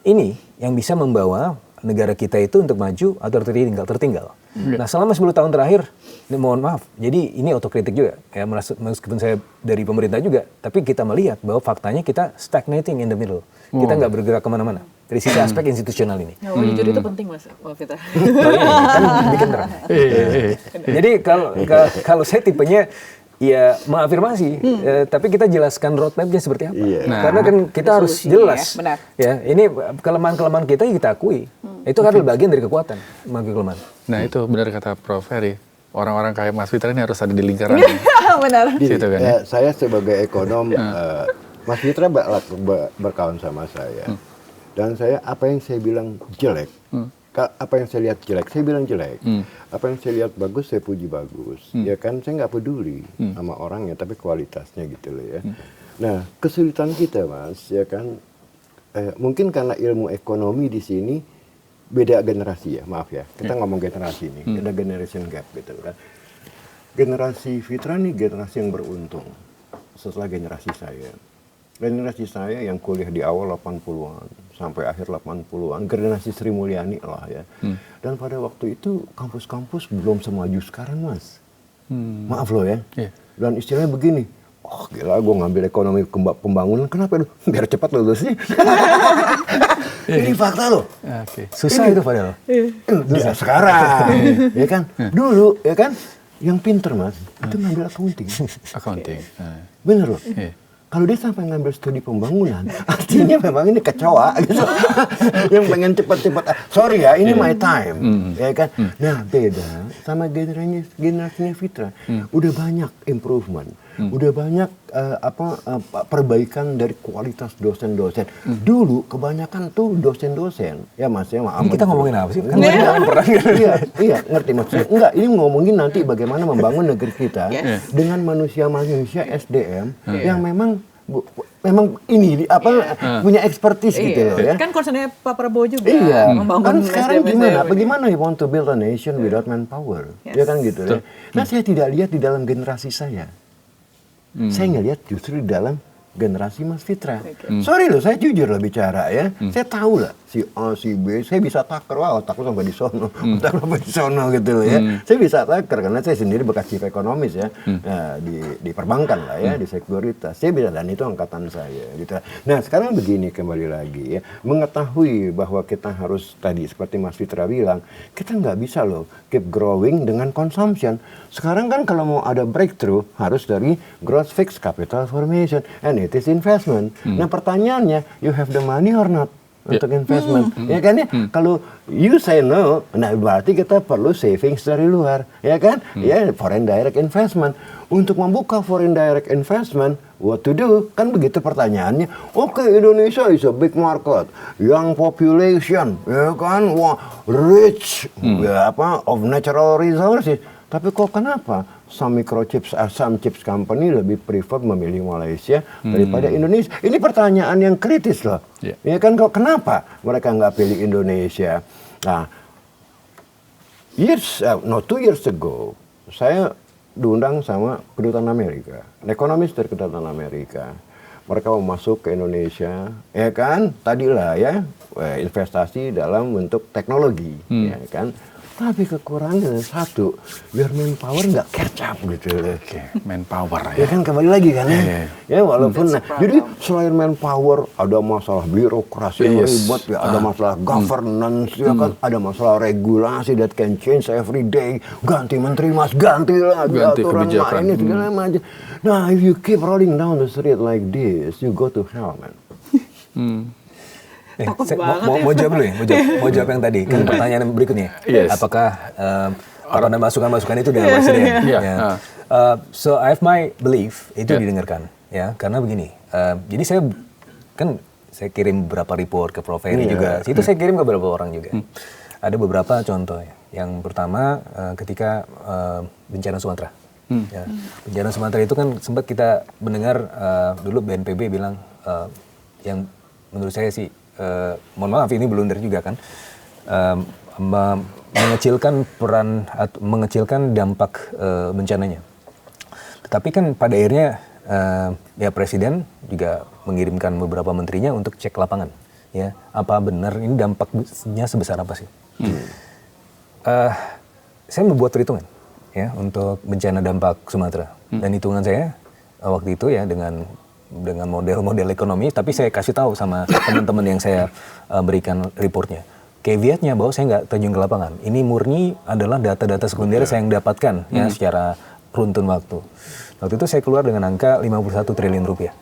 ini yang bisa membawa negara kita itu untuk maju atau tertinggal. Nah, selama 10 tahun terakhir, ini mohon maaf, jadi ini otokritik juga, ya, meskipun saya dari pemerintah juga, tapi kita melihat bahwa faktanya kita stagnating in the middle. Kita nggak bergerak kemana-mana. Dari sisi aspek institusional ini. Oh, jujur itu penting Mas Fitra. Kan bikin terang. Jadi kalau saya tipenya ya mengafirmasi, tapi kita jelaskan roadmap-nya seperti apa. Karena kan kita harus jelas. Ya, ini kelemahan-kelemahan kita kita akui. Itu kan bagian dari kekuatan, kelemahan. Nah, itu benar kata Prof. Ferry. Orang-orang kayak Mas Fitra ini harus ada di lingkaran. Benar. Situ kan, ya? Saya sebagai ekonom, Mas Fitra berkawan sama saya. Dan saya, apa yang saya bilang jelek, apa yang saya lihat jelek, saya bilang jelek. Apa yang saya lihat bagus, saya puji bagus. Ya kan, saya nggak peduli sama orangnya, tapi kualitasnya gitu loh ya. Nah, kesulitan kita Mas, ya kan, mungkin karena ilmu ekonomi di sini beda generasi ya, maaf ya. Kita ngomong generasi ini, ada generation gap gitu kan. Generasi Fitra nih generasi yang beruntung setelah generasi saya. Generasi saya yang kuliah di awal 80-an sampai akhir 80-an, generasi Sri Mulyani lah ya. Dan pada waktu itu kampus-kampus belum semaju sekarang Mas. Maaf loh ya. Dan istilahnya begini, oh gila gue ngambil ekonomi pembangunan, kenapa itu? Biar cepat lulusnya. Ini fakta loh. Susah itu padahal. Susah sekarang, ya kan? Dulu, ya kan? Yang pinter Mas, itu ngambil accounting. Accounting. Bener loh. Kalau dia sampai ngambil studi pembangunan, artinya memang ini kecoa gitu. Yang pengen cepat-cepat, sorry ya, ini my time, ya kan? Nah, beda sama generasinya Fitra. Udah banyak improvement, udah banyak perbaikan dari kualitas dosen-dosen. Dulu kebanyakan tuh dosen-dosen, ya Mas ya, maaf. Ini kita ngomongin apa sih? Kan pernah. Iya, ngerti maksudnya. Enggak, ini ngomongin nanti bagaimana membangun negeri kita dengan manusia-manusia SDM yang memang ini punya expertise gitu loh ya. Kan concernnya Pak Prabowo juga membangun kan sekarang SDM. bagaimana you want to build a nation without manpower, ya kan gitu ya. Nah, saya tidak lihat di dalam generasi saya. Saya ngelihat justru di dalam generasi Mas Fitra. Sorry loh, saya jujur lah bicara ya. Saya tahu lah si A, si B, saya bisa taker, wah otakku sampai di sono, otak sampai di sono gitu loh ya. Saya bisa taker karena saya sendiri bekas chief ekonomis ya, di perbankan lah ya, di sekuritas. Saya bisa, dan itu angkatan saya gitu. Nah, sekarang begini kembali lagi ya, mengetahui bahwa kita harus tadi seperti Mas Fitra bilang, kita nggak bisa loh keep growing dengan consumption. Sekarang kan kalau mau ada breakthrough harus dari gross fixed capital formation and it is investment. Nah, pertanyaannya, you have the money or not untuk investment, ya kan ya? Kalau you say no, nah berarti kita perlu savings dari luar, ya kan? Ya, foreign direct investment. Untuk membuka foreign direct investment, what to do? Kan begitu pertanyaannya. Oke, Indonesia is a big market, young population, ya kan? Wah, rich, of natural resources. Tapi kok kenapa some microchips, some chips company lebih prefer memilih Malaysia daripada Indonesia? Ini pertanyaan yang kritis loh. Ya kan, kok kenapa mereka nggak pilih Indonesia? Nah, 2 years ago, saya diundang sama kedutaan Amerika, ekonomis dari kedutaan Amerika. Mereka mau masuk ke Indonesia, ya kan? Tadilah ya investasi dalam bentuk teknologi, ya kan? Tapi kekurangan satu, biar manpower nggak catch up gitu. Oke, manpower Ya ya. kan kembali lagi kan ya. Iya. Ya walaupun jadi selain manpower ada masalah birokrasi yang Yes. ribet, ya ada masalah governance, ya kan ada masalah regulasi that can change every day. Ganti menteri mas, ganti lagi Ganti aturan kebijakan. ini segala macam. Nah, if you keep rolling down the street like this, you go to hell, man. Takut Saya banget mau jawab dulu ya, mau jawab yang tadi. Kan pertanyaan berikutnya. Yes. Apakah masukan-masukan itu dengan presiden? Iya. Ya. So I have my belief itu didengarkan, ya. Karena begini, jadi saya kirim beberapa report ke Prof. Heri juga. Itu saya kirim ke beberapa orang juga. Ada beberapa contoh ya. Yang pertama ketika bencana Sumatera. Ya. Bencana Sumatera itu kan sempat kita mendengar dulu BNPB bilang yang menurut saya sih mohon maaf ini blunder juga kan, mengecilkan dampak bencananya. Tetapi kan pada akhirnya ya presiden juga mengirimkan beberapa menterinya untuk cek lapangan, ya apa benar ini dampaknya sebesar apa sih? Saya membuat perhitungan ya untuk bencana dampak Sumatera dan hitungan saya waktu itu ya dengan model-model ekonomi, tapi saya kasih tahu sama teman-teman yang saya berikan reportnya. Caveatnya bahwa saya nggak terjun ke lapangan. Ini murni adalah data-data sekunder saya yang dapatkan ya secara runtun waktu. Waktu itu saya keluar dengan angka 51 triliun rupiah.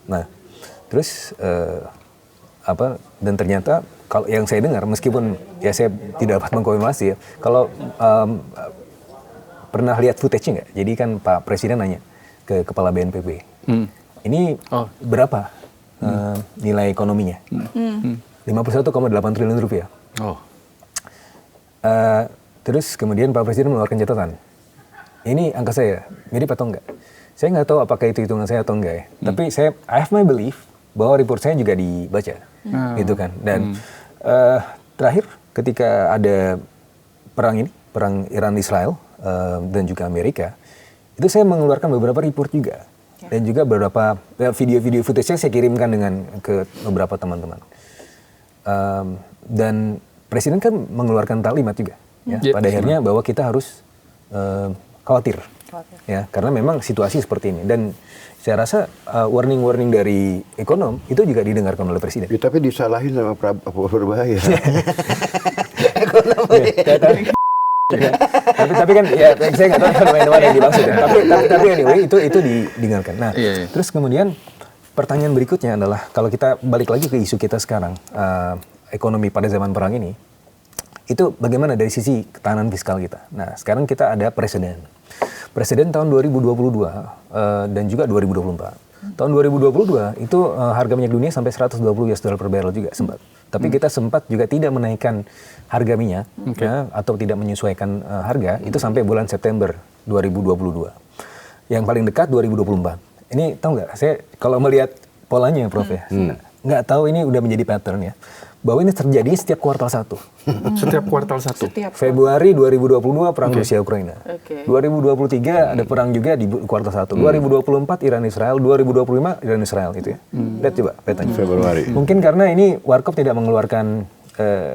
Nah, terus dan ternyata kalau yang saya dengar, meskipun ya saya tidak dapat mengkonfirmasi ya, kalau pernah lihat footage-nya nggak? Jadi kan Pak Presiden nanya ke Kepala BNPB. Ini berapa nilai ekonominya? 51,8 triliun rupiah. Oh. Terus kemudian Pak Presiden mengeluarkan catatan. Ini angka saya, mirip atau enggak? Saya nggak tahu apakah itu hitungan saya atau enggak ya. Tapi I have my belief bahwa report saya juga dibaca. Gitu kan. Dan terakhir ketika ada perang Iran-Israel dan juga Amerika, itu saya mengeluarkan beberapa report juga. Dan juga beberapa video-video footage saya kirimkan ke beberapa teman-teman. Dan Presiden kan mengeluarkan kalimat juga. Ya, pada akhirnya bahwa kita harus khawatir. Ya, karena memang situasi seperti ini. Dan saya rasa warning-warning dari ekonom itu juga didengarkan oleh Presiden. Ya, tapi disalahin sama Prabowo berbahaya. tapi kan ya saya nggak tahu nama yang dimaksud ya. Tapi anyway itu didengarkan. Nah, terus kemudian pertanyaan berikutnya adalah kalau kita balik lagi ke isu kita sekarang, ekonomi pada zaman perang ini, itu bagaimana dari sisi ketahanan fiskal kita. Nah, sekarang kita ada presiden tahun 2022 dan juga 2024. Tahun 2022 itu harga minyak dunia sampai $120 per barrel juga sempat. Tapi kita sempat juga tidak menaikkan harga minyak ya, atau tidak menyesuaikan harga itu sampai bulan September 2022. Yang paling dekat 2024. Ini tahu nggak? Saya kalau melihat polanya Prof ya, nggak tahu ini udah menjadi pattern ya. Bahwa ini terjadi setiap kuartal 1. Setiap kuartal 1. Februari 2022 perang Rusia Ukraina. 2023 ada perang juga di kuartal 1. 2024 Iran Israel, 2025 Iran Israel itu ya. Lihat coba petanya. Februari. Mungkin karena ini Warkop tidak mengeluarkan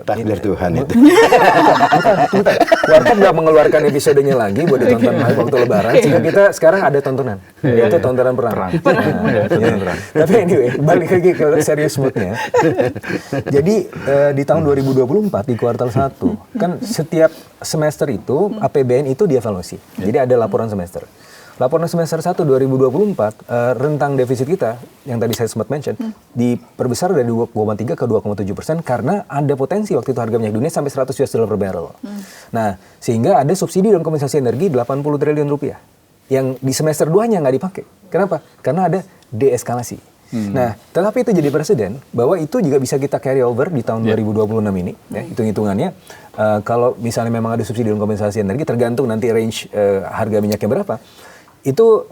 takdir Tuhan itu. Bukan. Warkop nggak mengeluarkan episodenya lagi buat ditonton waktu Lebaran. Sehingga kita sekarang ada tontonan. Yaitu tontonan perang. Tapi anyway, balik lagi ke serius moodnya. Jadi di tahun 2024 di kuartal 1 kan setiap semester itu APBN itu dievaluasi. Jadi ada laporan semester. Laporan semester 1 2024 rentang defisit kita yang tadi saya sempat mention diperbesar dari 2,3 ke 2,7% karena ada potensi waktu itu harga minyak dunia sampai $100 per barrel. Nah, sehingga ada subsidi dan kompensasi energi 80 triliun rupiah yang di semester 2-nya nggak dipakai. Kenapa? Karena ada deeskalasi. Nah, tetapi itu jadi presiden bahwa itu juga bisa kita carry over di tahun 2026 ini. Ya, hitung-hitungannya kalau misalnya memang ada subsidi dan kompensasi energi tergantung nanti range harga minyaknya berapa. Itu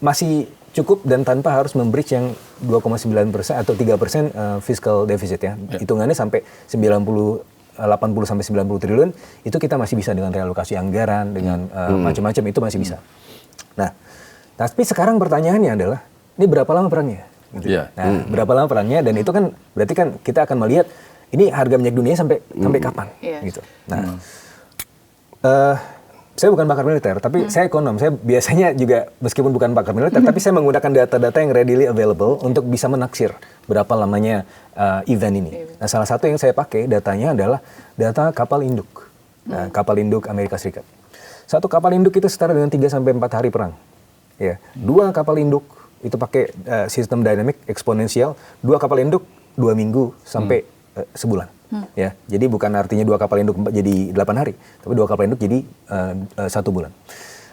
masih cukup dan tanpa harus membridge yang 2,9% atau 3% fiscal deficit ya. Hitungannya sampai 80 sampai 90 triliun itu kita masih bisa dengan realokasi anggaran dengan macam-macam itu masih bisa. Nah, tapi sekarang pertanyaannya adalah ini berapa lama perangnya? Gitu. Nah, berapa lama perangnya dan itu kan berarti kan kita akan melihat ini harga minyak dunia sampai kapan gitu. Nah, Saya bukan pakar militer, tapi saya ekonom. Saya biasanya juga meskipun bukan pakar militer, tapi saya menggunakan data-data yang readily available untuk bisa menaksir berapa lamanya event ini. Nah, salah satu yang saya pakai datanya adalah data kapal induk. Kapal induk Amerika Serikat. Satu kapal induk itu setara dengan 3 sampai 4 hari perang. Ya, 2 kapal induk itu pakai sistem dynamic eksponensial. 2 kapal induk 2 minggu sampai sebulan. Ya, jadi bukan artinya 2 kapal induk jadi 8 hari, tapi 2 kapal induk jadi 1 bulan.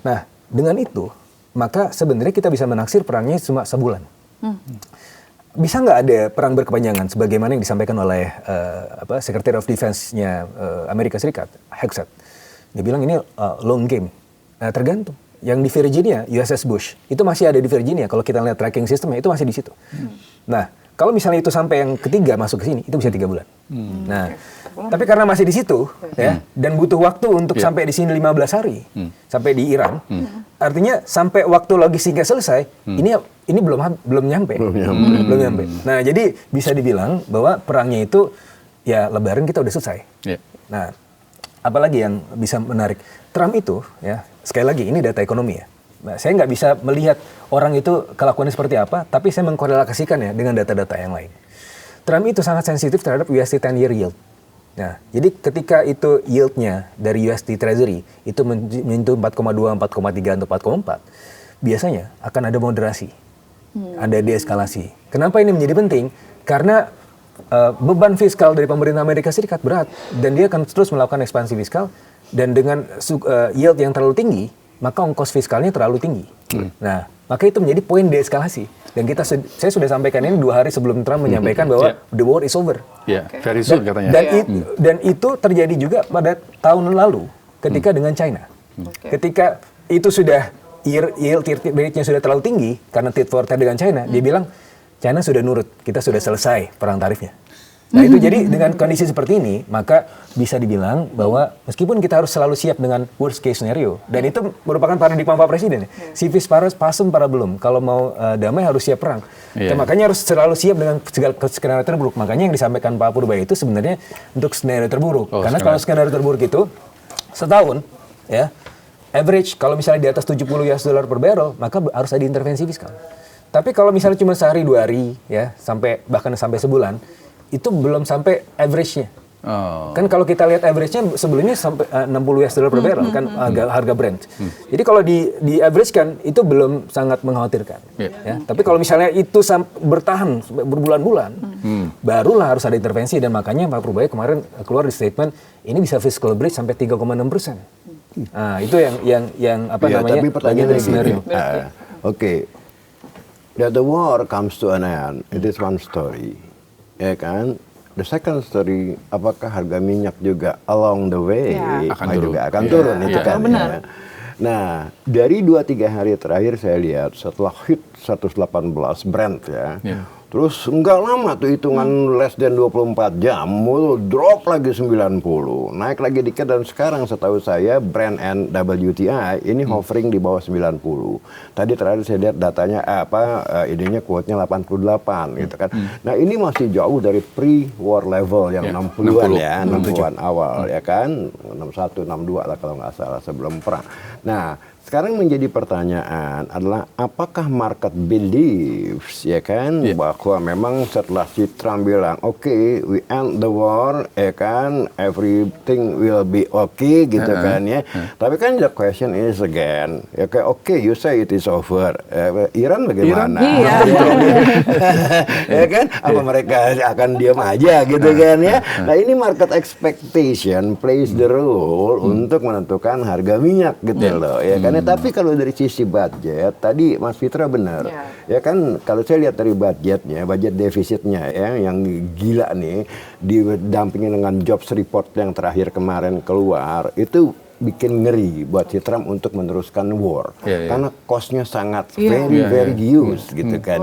Nah, dengan itu maka sebenarnya kita bisa menaksir perangnya cuma sebulan. Bisa nggak ada perang berkepanjangan sebagaimana yang disampaikan oleh Secretary of Defense-nya Amerika Serikat, Hegseth. Dia bilang ini long game. Tergantung. Yang di Virginia, USS Bush itu masih ada di Virginia. Kalau kita lihat tracking sistemnya itu masih di situ. Nah, kalau misalnya itu sampai yang ketiga masuk ke sini, itu bisa 3 bulan. Nah, tapi karena masih di situ, ya, dan butuh waktu untuk sampai di sini 15 hari, sampai di Iran, artinya sampai waktu logistiknya selesai, ini belum nyampe. Belum nyampe. Nah, jadi bisa dibilang bahwa perangnya itu, ya Lebaran kita udah selesai. Nah, apalagi yang bisa menarik, Trump itu, ya sekali lagi ini data ekonomi ya. Nah, saya nggak bisa melihat orang itu kelakuannya seperti apa, tapi saya mengkorelasikannya dengan data-data yang lain. Trump itu sangat sensitif terhadap USD 10-year yield. Nah, jadi ketika itu yieldnya dari USD Treasury itu menyentuh 4,2, 4,3, atau 4,4, biasanya akan ada moderasi, ada deeskalasi. Kenapa ini menjadi penting? Karena beban fiskal dari pemerintah Amerika Serikat berat, dan dia akan terus melakukan ekspansi fiskal, dan dengan yield yang terlalu tinggi, maka ongkos fiskalnya terlalu tinggi. Nah, maka itu menjadi poin deeskalasi. Dan saya sudah sampaikan ini 2 hari sebelum Trump menyampaikan bahwa the war is over. Very soon katanya. Dan itu terjadi juga pada tahun lalu ketika dengan China. Ketika itu sudah yield rate-nya sudah terlalu tinggi karena tit for tat dengan China, dia bilang China sudah nurut, kita sudah selesai perang tarifnya. Nah itu jadi dengan kondisi seperti ini, maka bisa dibilang bahwa meskipun kita harus selalu siap dengan worst case scenario, dan itu merupakan paradigma Pak Presiden. Si vis pacem para belum, kalau mau damai harus siap perang. Makanya harus selalu siap dengan segala skenario terburuk. Makanya yang disampaikan Pak Purbaya itu sebenarnya untuk skenario terburuk. Karena kalau skenario terburuk itu setahun, ya average kalau misalnya di atas $70 per barrel, maka harus ada intervensi fiskal. Tapi kalau misalnya cuma sehari 2 hari, ya bahkan sampai sebulan, itu belum sampai average-nya. Kan kalau kita lihat average-nya sebelumnya sampai $60 per barrel kan harga Brent. Jadi kalau di average kan itu belum sangat mengkhawatirkan. Ya. Tapi kalau misalnya itu bertahan berbulan-bulan, barulah harus ada intervensi, dan makanya Pak Purbaya kemarin keluar di statement ini bisa fiscal breach sampai 3,6%. Nah, itu yang apa namanya? Tapi pertanyaannya gini. Oke. That the war comes to an end, it is one story. Ya kan? The second story, apakah harga minyak juga along the way akan turun itu kan. Benar. Nah, dari 2-3 hari terakhir saya lihat setelah hit 118 Brent ya. Terus nggak lama tuh hitungan less than 24 jam, drop lagi 90, naik lagi dikit, dan sekarang setahu saya Brent and WTI ini hovering di bawah 90. Tadi terakhir saya lihat datanya idenya quote-nya 88 gitu kan. Nah, ini masih jauh dari pre-war level yang 60-an ya, 60-an awal ya kan, 61, 62 lah kalau nggak salah sebelum perang. Nah, sekarang menjadi pertanyaan adalah apakah market believes ya kan bahwa memang setelah si Trump bilang oke, we end the war ya kan, everything will be okay gitu kan ya. Tapi kan the question is again ya kayak oke, you say it is over. Iran bagaimana? Ya kan? Apa mereka akan diam aja gitu kan ya? Nah, ini market expectation plays the role untuk menentukan harga minyak gitu loh ya kan. Tapi kalau dari sisi budget, tadi Mas Fitra benar. Ya kan, kalau saya lihat dari budgetnya, budget defisitnya ya, yang gila nih, didampingi dengan jobs report yang terakhir kemarin keluar, itu bikin ngeri buat si Trump untuk meneruskan war. Karena cost-nya sangat very huge gitu kan.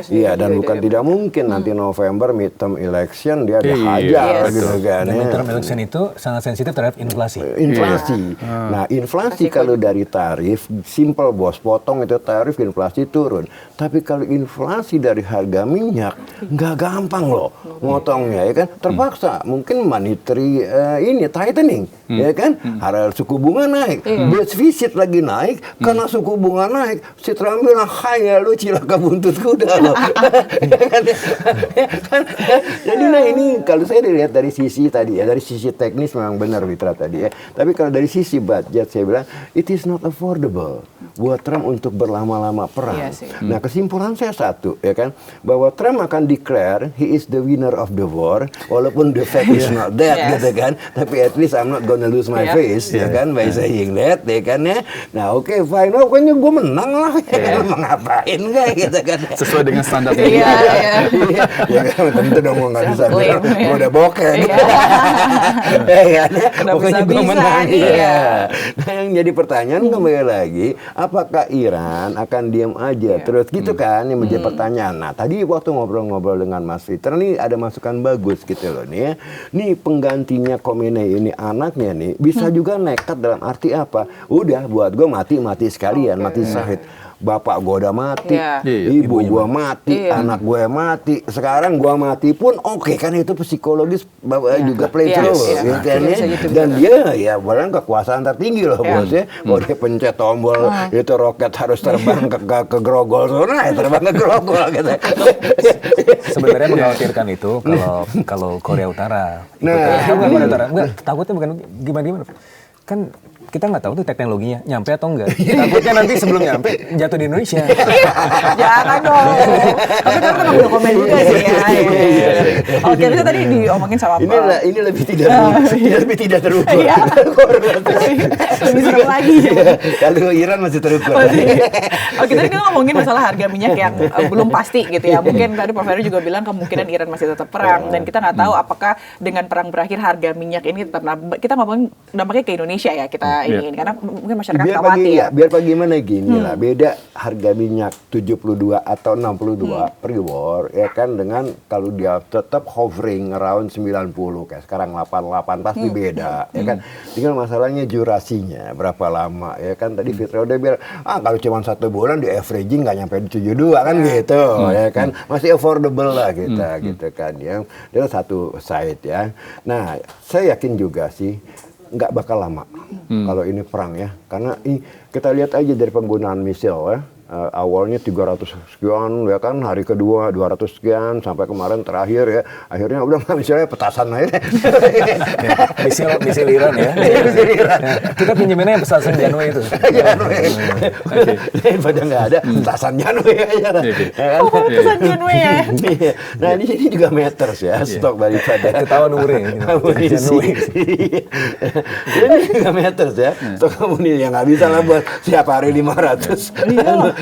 Iya, dan bukan tidak mungkin nanti November midterm election dia dihajar gitu kan. Dan midterm election itu sangat sensitif terhadap inflasi. Nah, inflasi kalau dari tarif, simple bos, potong itu tarif, inflasi turun. Tapi kalau inflasi dari harga minyak, nggak gampang loh motongnya ya kan. Terpaksa, mungkin monetary tightening ya kan. Harus suku bunga naik, defisit lagi naik, karena suku bunga naik, si Trump bilang, hai ya lu cilaka buntut kuda loh. Jadi nah ini kalau saya dilihat dari sisi tadi ya, dari sisi teknis memang benar Witra tadi ya. Tapi kalau dari sisi budget saya bilang, it is not affordable buat Trump untuk berlama-lama perang. Iya sih. Nah kesimpulan saya satu ya kan, bahwa Trump akan declare he is the winner of the war, walaupun the fact is not that gitu kan, tapi at least I'm not gonna lose my face ya kan, by saying that ya kan ya. Nah oke, fine, pokoknya gue menang lah, mau ngapain gak gitu kan. Sesuai dengan standar Iya. Ya kan, tentu dong gue nggak bisa Self-claim, bilang, ya. gue udah bokeh. Iya. Ya kan, Udah pokoknya gue bisa-bisa, menang. iya. Iya. Nah yang jadi pertanyaan kembali lagi, apakah Iran akan diam aja terus gitu kan, yang menjadi pertanyaan. Nah tadi waktu ngobrol-ngobrol dengan Mas Peter nih ada masukan bagus gitu loh nih ya. Nih penggantinya Khomeini ini anaknya nih bisa juga nekat dalam arti apa? Udah buat gue mati sekalian, mati syahid. Bapak gue udah mati, ibu gue mati, anak gue mati. Sekarang gue mati pun oke kan, itu psikologis juga play through gitu kan ya. Dan dia ya barang kekuasaan tertinggi loh bos ya. Kalau dia pencet tombol itu roket harus terbang ke grogol sana, ya terbang ke grogol gitu. Sebenarnya mengkhawatirkan itu kalau Korea Utara. Korea Utara. Enggak, takutnya bukan gimana. Kan kita nggak tahu tuh teknologinya nyampe atau enggak. Takutnya nanti sebelum nyampe jatuh di Indonesia. Jangan dong. Tapi kan udah komen juga sih ya. Oke, itu tadi diomongin sama ini lebih tidak terukur. Lebih serem lagi. Kalau Iran masih terukur. Oke, tadi kita ngomongin masalah harga minyak yang belum pasti gitu ya. Mungkin tadi Prof. Heru juga bilang kemungkinan Iran masih tetap perang, dan kita nggak tahu apakah dengan perang berakhir harga minyak ini tetap. Kita ngomongin dampaknya ke Indonesia ya, kita ini karena mungkin masyarakat khawatir. Biar bagaimana gini lah, beda harga minyak 72 atau 62 pre-war ya kan, dengan kalau dia tetap hovering around 90 kayak sekarang 88 pasti beda ya kan. Tinggal masalahnya durasinya berapa lama ya kan. Tadi Fitra udah bilang kalau cuma 1 bulan di averaging nggak nyampe di 72 kan gitu ya kan, masih affordable lah kita gitu kan ya. Itu satu side ya. Nah saya yakin juga sih nggak bakal lama kalau ini perang ya, karena kita lihat aja dari penggunaan misil ya. Awalnya 300 sekian ya kan, hari kedua 200 sekian, sampai kemarin terakhir ya akhirnya udah misalnya petasan aja. Misil Iran ya. Misil Iran. Kita pinjeminnya yang petasan Janway itu. Janway. Pada nggak ada petasan Janway aja. Petasan Janway ya. Nah di sini juga matters ya, stok daripada ketahuan Ure. Amunisi. Ini juga matters ya, stok amunisi yang nggak bisa lah buat siap hari 500.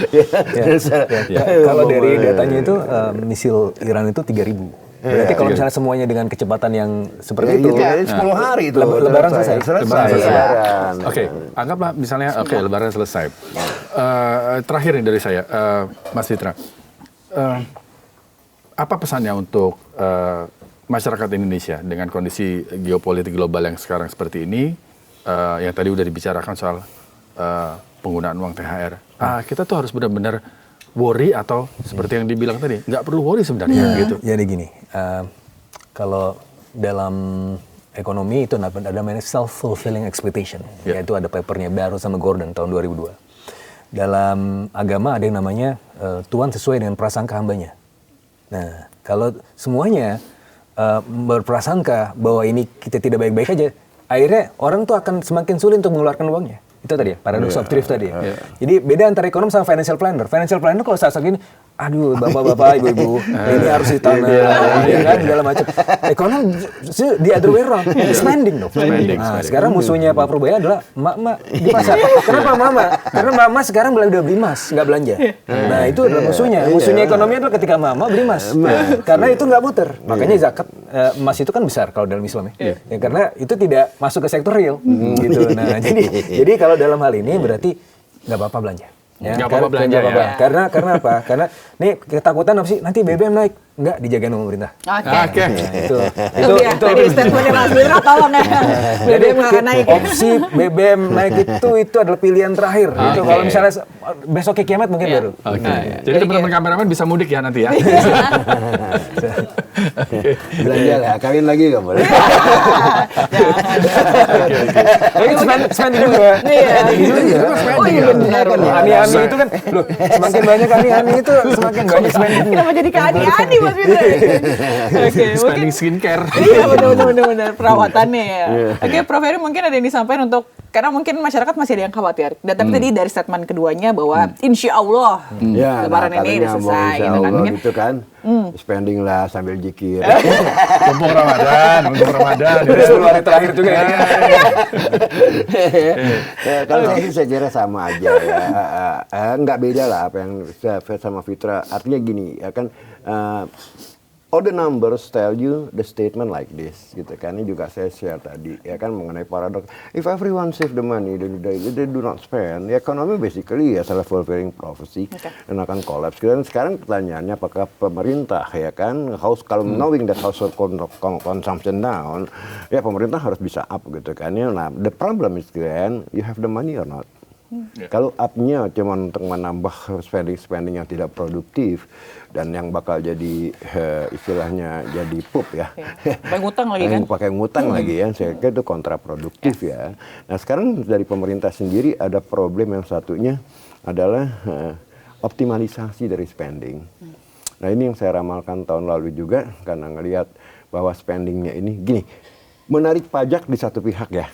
Kalau dari datanya itu misil Iran itu 3.000. Berarti kalau misalnya semuanya dengan kecepatan yang seperti itu, 10 hari itu Lebaran selesai. Oke, anggaplah misalnya Lebaran selesai. Terakhir nih dari saya, Mas Fitra, apa pesannya untuk masyarakat Indonesia dengan kondisi geopolitik global yang sekarang seperti ini, yang tadi udah dibicarakan soal penggunaan uang THR. Kita tuh harus benar-benar worry atau seperti yang dibilang tadi, nggak perlu worry sebenarnya gitu. Jadi gini, kalau dalam ekonomi itu ada namanya self-fulfilling expectation, yaitu ada papernya Barrow sama Gordon tahun 2002. Dalam agama ada yang namanya Tuhan sesuai dengan prasangka hambanya. Nah, kalau semuanya berprasangka bahwa ini kita tidak baik-baik aja, akhirnya orang tuh akan semakin sulit untuk mengeluarkan uangnya. Itu tadi ya, paradox of thrift tadi ya. Jadi beda antara ekonom sama financial planner. Financial planner kalau saat gini, aduh bapak-bapak, ibu-ibu, ini harus ditanam, ya kan, segala macam. Ekonom the other way around, spending dong. Nah, sekarang musuhnya Pak Purbaya adalah emak-emak di pasar. Kenapa emak-emak? Karena emak-emak sekarang udah beli emas, nggak belanja. Nah itu adalah musuhnya. Musuhnya ekonomi adalah ketika emak-emak beli emas. Karena itu nggak muter. Makanya zakat emas itu kan besar kalau dalam Islam ya. Ya karena itu tidak masuk ke sektor real. Gitu. Nah jadi kalau dalam hal ini berarti nggak apa-apa belanja. Ya, nggak apa-apa belanja ya. Karena apa? Karena nih ketakutan apa sih? Nanti BBM naik. Nggak, dijagain sama pemerintah. Oke. Itu Tadi statementnya Mas Fitra, tolong ya. BBM nggak akan naik. Opsi BBM naik itu adalah pilihan terakhir. Itu kalau misalnya besoknya kiamat mungkin baru. Jadi teman-teman kameramen bisa mudik ya nanti ya. Belanja lah, kawin lagi nggak boleh. Spending juga. Iya. Oh iya benar. Ani-ani itu kan, loh, semakin banyak ani-ani itu semakin banyak spending. Kenapa jadi ke ani-ani Mas Fitra? Oke, mungkin Spending skincare. iya benar perawatannya ya. Oke, Prof Heri mungkin ada yang disampaikan untuk karena mungkin masyarakat masih ada yang khawatir. Dan tapi tadi dari statement keduanya bahwa insya Allah Ya, Lebaran ini udah selesai insya gitu kan. Allah Mungkin gitu kan. Spending lah sambil jikir. Mumpung Ramadan. Udah 10 hari terakhir juga ya. Ya, kalau saya kira sama aja ya. Nggak beda lah apa yang saya sama Fitra. Artinya gini, ya kan. All the numbers tell you the statement like this, gitu kan. Ini juga saya share tadi, ya kan, mengenai paradoks. If everyone save the money, they do not spend, the economy basically ya self-fulfilling prophecy dan akan collapse. Dan sekarang pertanyaannya apakah pemerintah, ya kan, kalau knowing that household consumption down, ya pemerintah harus bisa up, gitu kan. Ya, nah, the problem is then you have the money or not. Kalau up-nya cuma untuk menambah spending yang tidak produktif dan yang bakal jadi istilahnya jadi pup ya. pakai ngutang lagi kan. Pakai ngutang lagi ya, saya kira itu kontraproduktif ya. Nah sekarang dari pemerintah sendiri ada problem yang satunya adalah optimalisasi dari spending. Nah ini yang saya ramalkan tahun lalu juga karena ngelihat bahwa spendingnya ini gini, menarik pajak di satu pihak ya.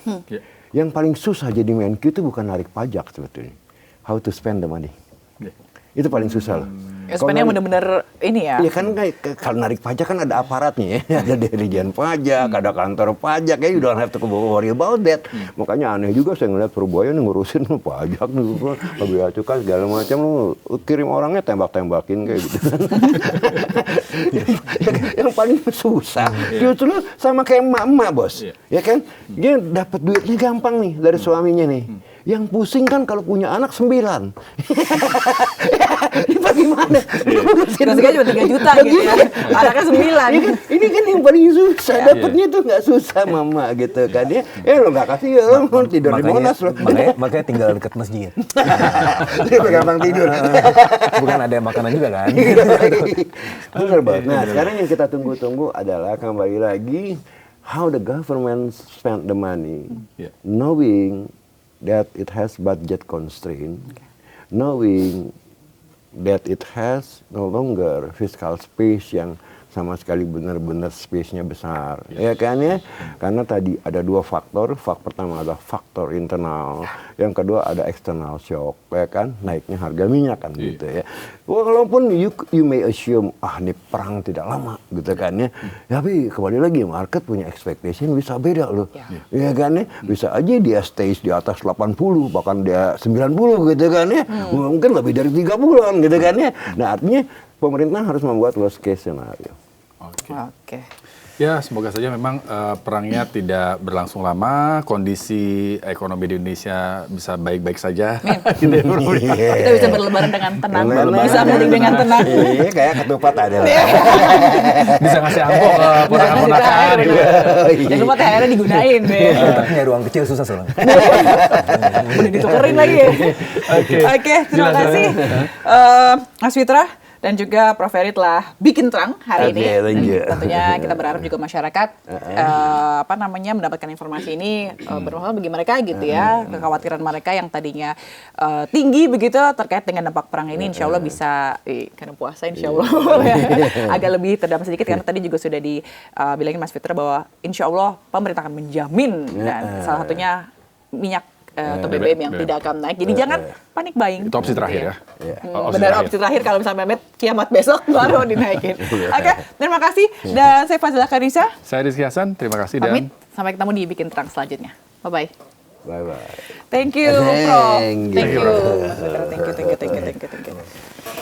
Yang paling susah jadi Menq itu bukan narik pajak sebetulnya. How to spend the money. Itu paling susah loh. Ya, spendnya benar-benar ini ya. Iya kan kalau narik pajak kan ada aparatnya ya. Ada Dirjen Pajak, ada kantor pajak ya. You don't have to worry about that. Makanya aneh juga saya ngeliat Purboyo nih ngurusin pajak nih. Bea cukai segala macam. Lu kirim orangnya tembak-tembakin kayak gitu. Yang paling susah. Justru sama kayak emak-emak bos. Ya kan? Dia dapat duitnya gampang nih dari suaminya nih. Yang pusing kan kalau punya anak 9. Ini bagaimana? Gajinya cuma 3 juta gitu ya. Anaknya 9. Ini kan yang paling susah. Dapatnya tuh nggak susah mama gitu kan ya. Lo nggak kasih ya lo mau tidur di Monas lo. Makanya tinggal dekat masjid. Dia gampang tidur. Bukan ada makanan juga kan? Benar banget. Nah sekarang yang kita tunggu-tunggu adalah kembali lagi how the government spend the money, knowing that it has budget constraint, knowing that it has no longer fiscal space yang sama sekali benar-benar space-nya besar. Ya kan ya? Karena tadi ada 2 faktor. Faktor pertama adalah faktor internal, yang kedua ada external shock, ya kan? Naiknya harga minyak kan gitu ya. Walaupun you may assume ini perang tidak lama gitu kan ya. Tapi kembali lagi market punya expectation bisa beda loh. Ya kan ya? Bisa aja dia stays di atas 80 bahkan dia 90 gitu kan ya. Mungkin lebih dari 3 bulan gitu kan ya. Nah, artinya pemerintah harus membuat worst case scenario. Oke. Ya, semoga saja memang perangnya tidak berlangsung lama, kondisi ekonomi di Indonesia bisa baik-baik saja. Kita bisa berlebaran dengan tenang, bisa mudik dengan tenang. Iya, kayak ketupat ada lah. Bisa ngasih amplop ke ponakan-ponakan juga. Jangan lupa THR-nya digunain deh. Tapi nyari ruang kecil susah soalnya. Udah ditukerin lagi. Oke, terima kasih Mas Fitra. Dan juga Prof Heri telah bikin terang hari ini. Tentunya kita berharap juga masyarakat mendapatkan informasi ini bermanfaat bagi mereka gitu ya. Kekhawatiran mereka yang tadinya tinggi begitu terkait dengan dampak perang ini, insya Allah bisa karena puasa insya Allah agak lebih terdampak sedikit karena tadi juga sudah dibilangin Mas Fitra bahwa insya Allah pemerintah akan menjamin dan salah satunya minyak atau BBM yang tidak akan naik. Jadi jangan panik buying. Itu opsi terakhir ya. Benar, opsi terakhir kalau misalnya Mehmet kiamat besok baru dinaikin. Oke, terima kasih. Dan saya Fazila Karisa. Saya Rizky Hasan, terima kasih Pamit. dan Sampai ketemu di Bikin Terang selanjutnya. Bye-bye. Bye-bye. Thank you, Prof. Thank you. Thank you. Thank you.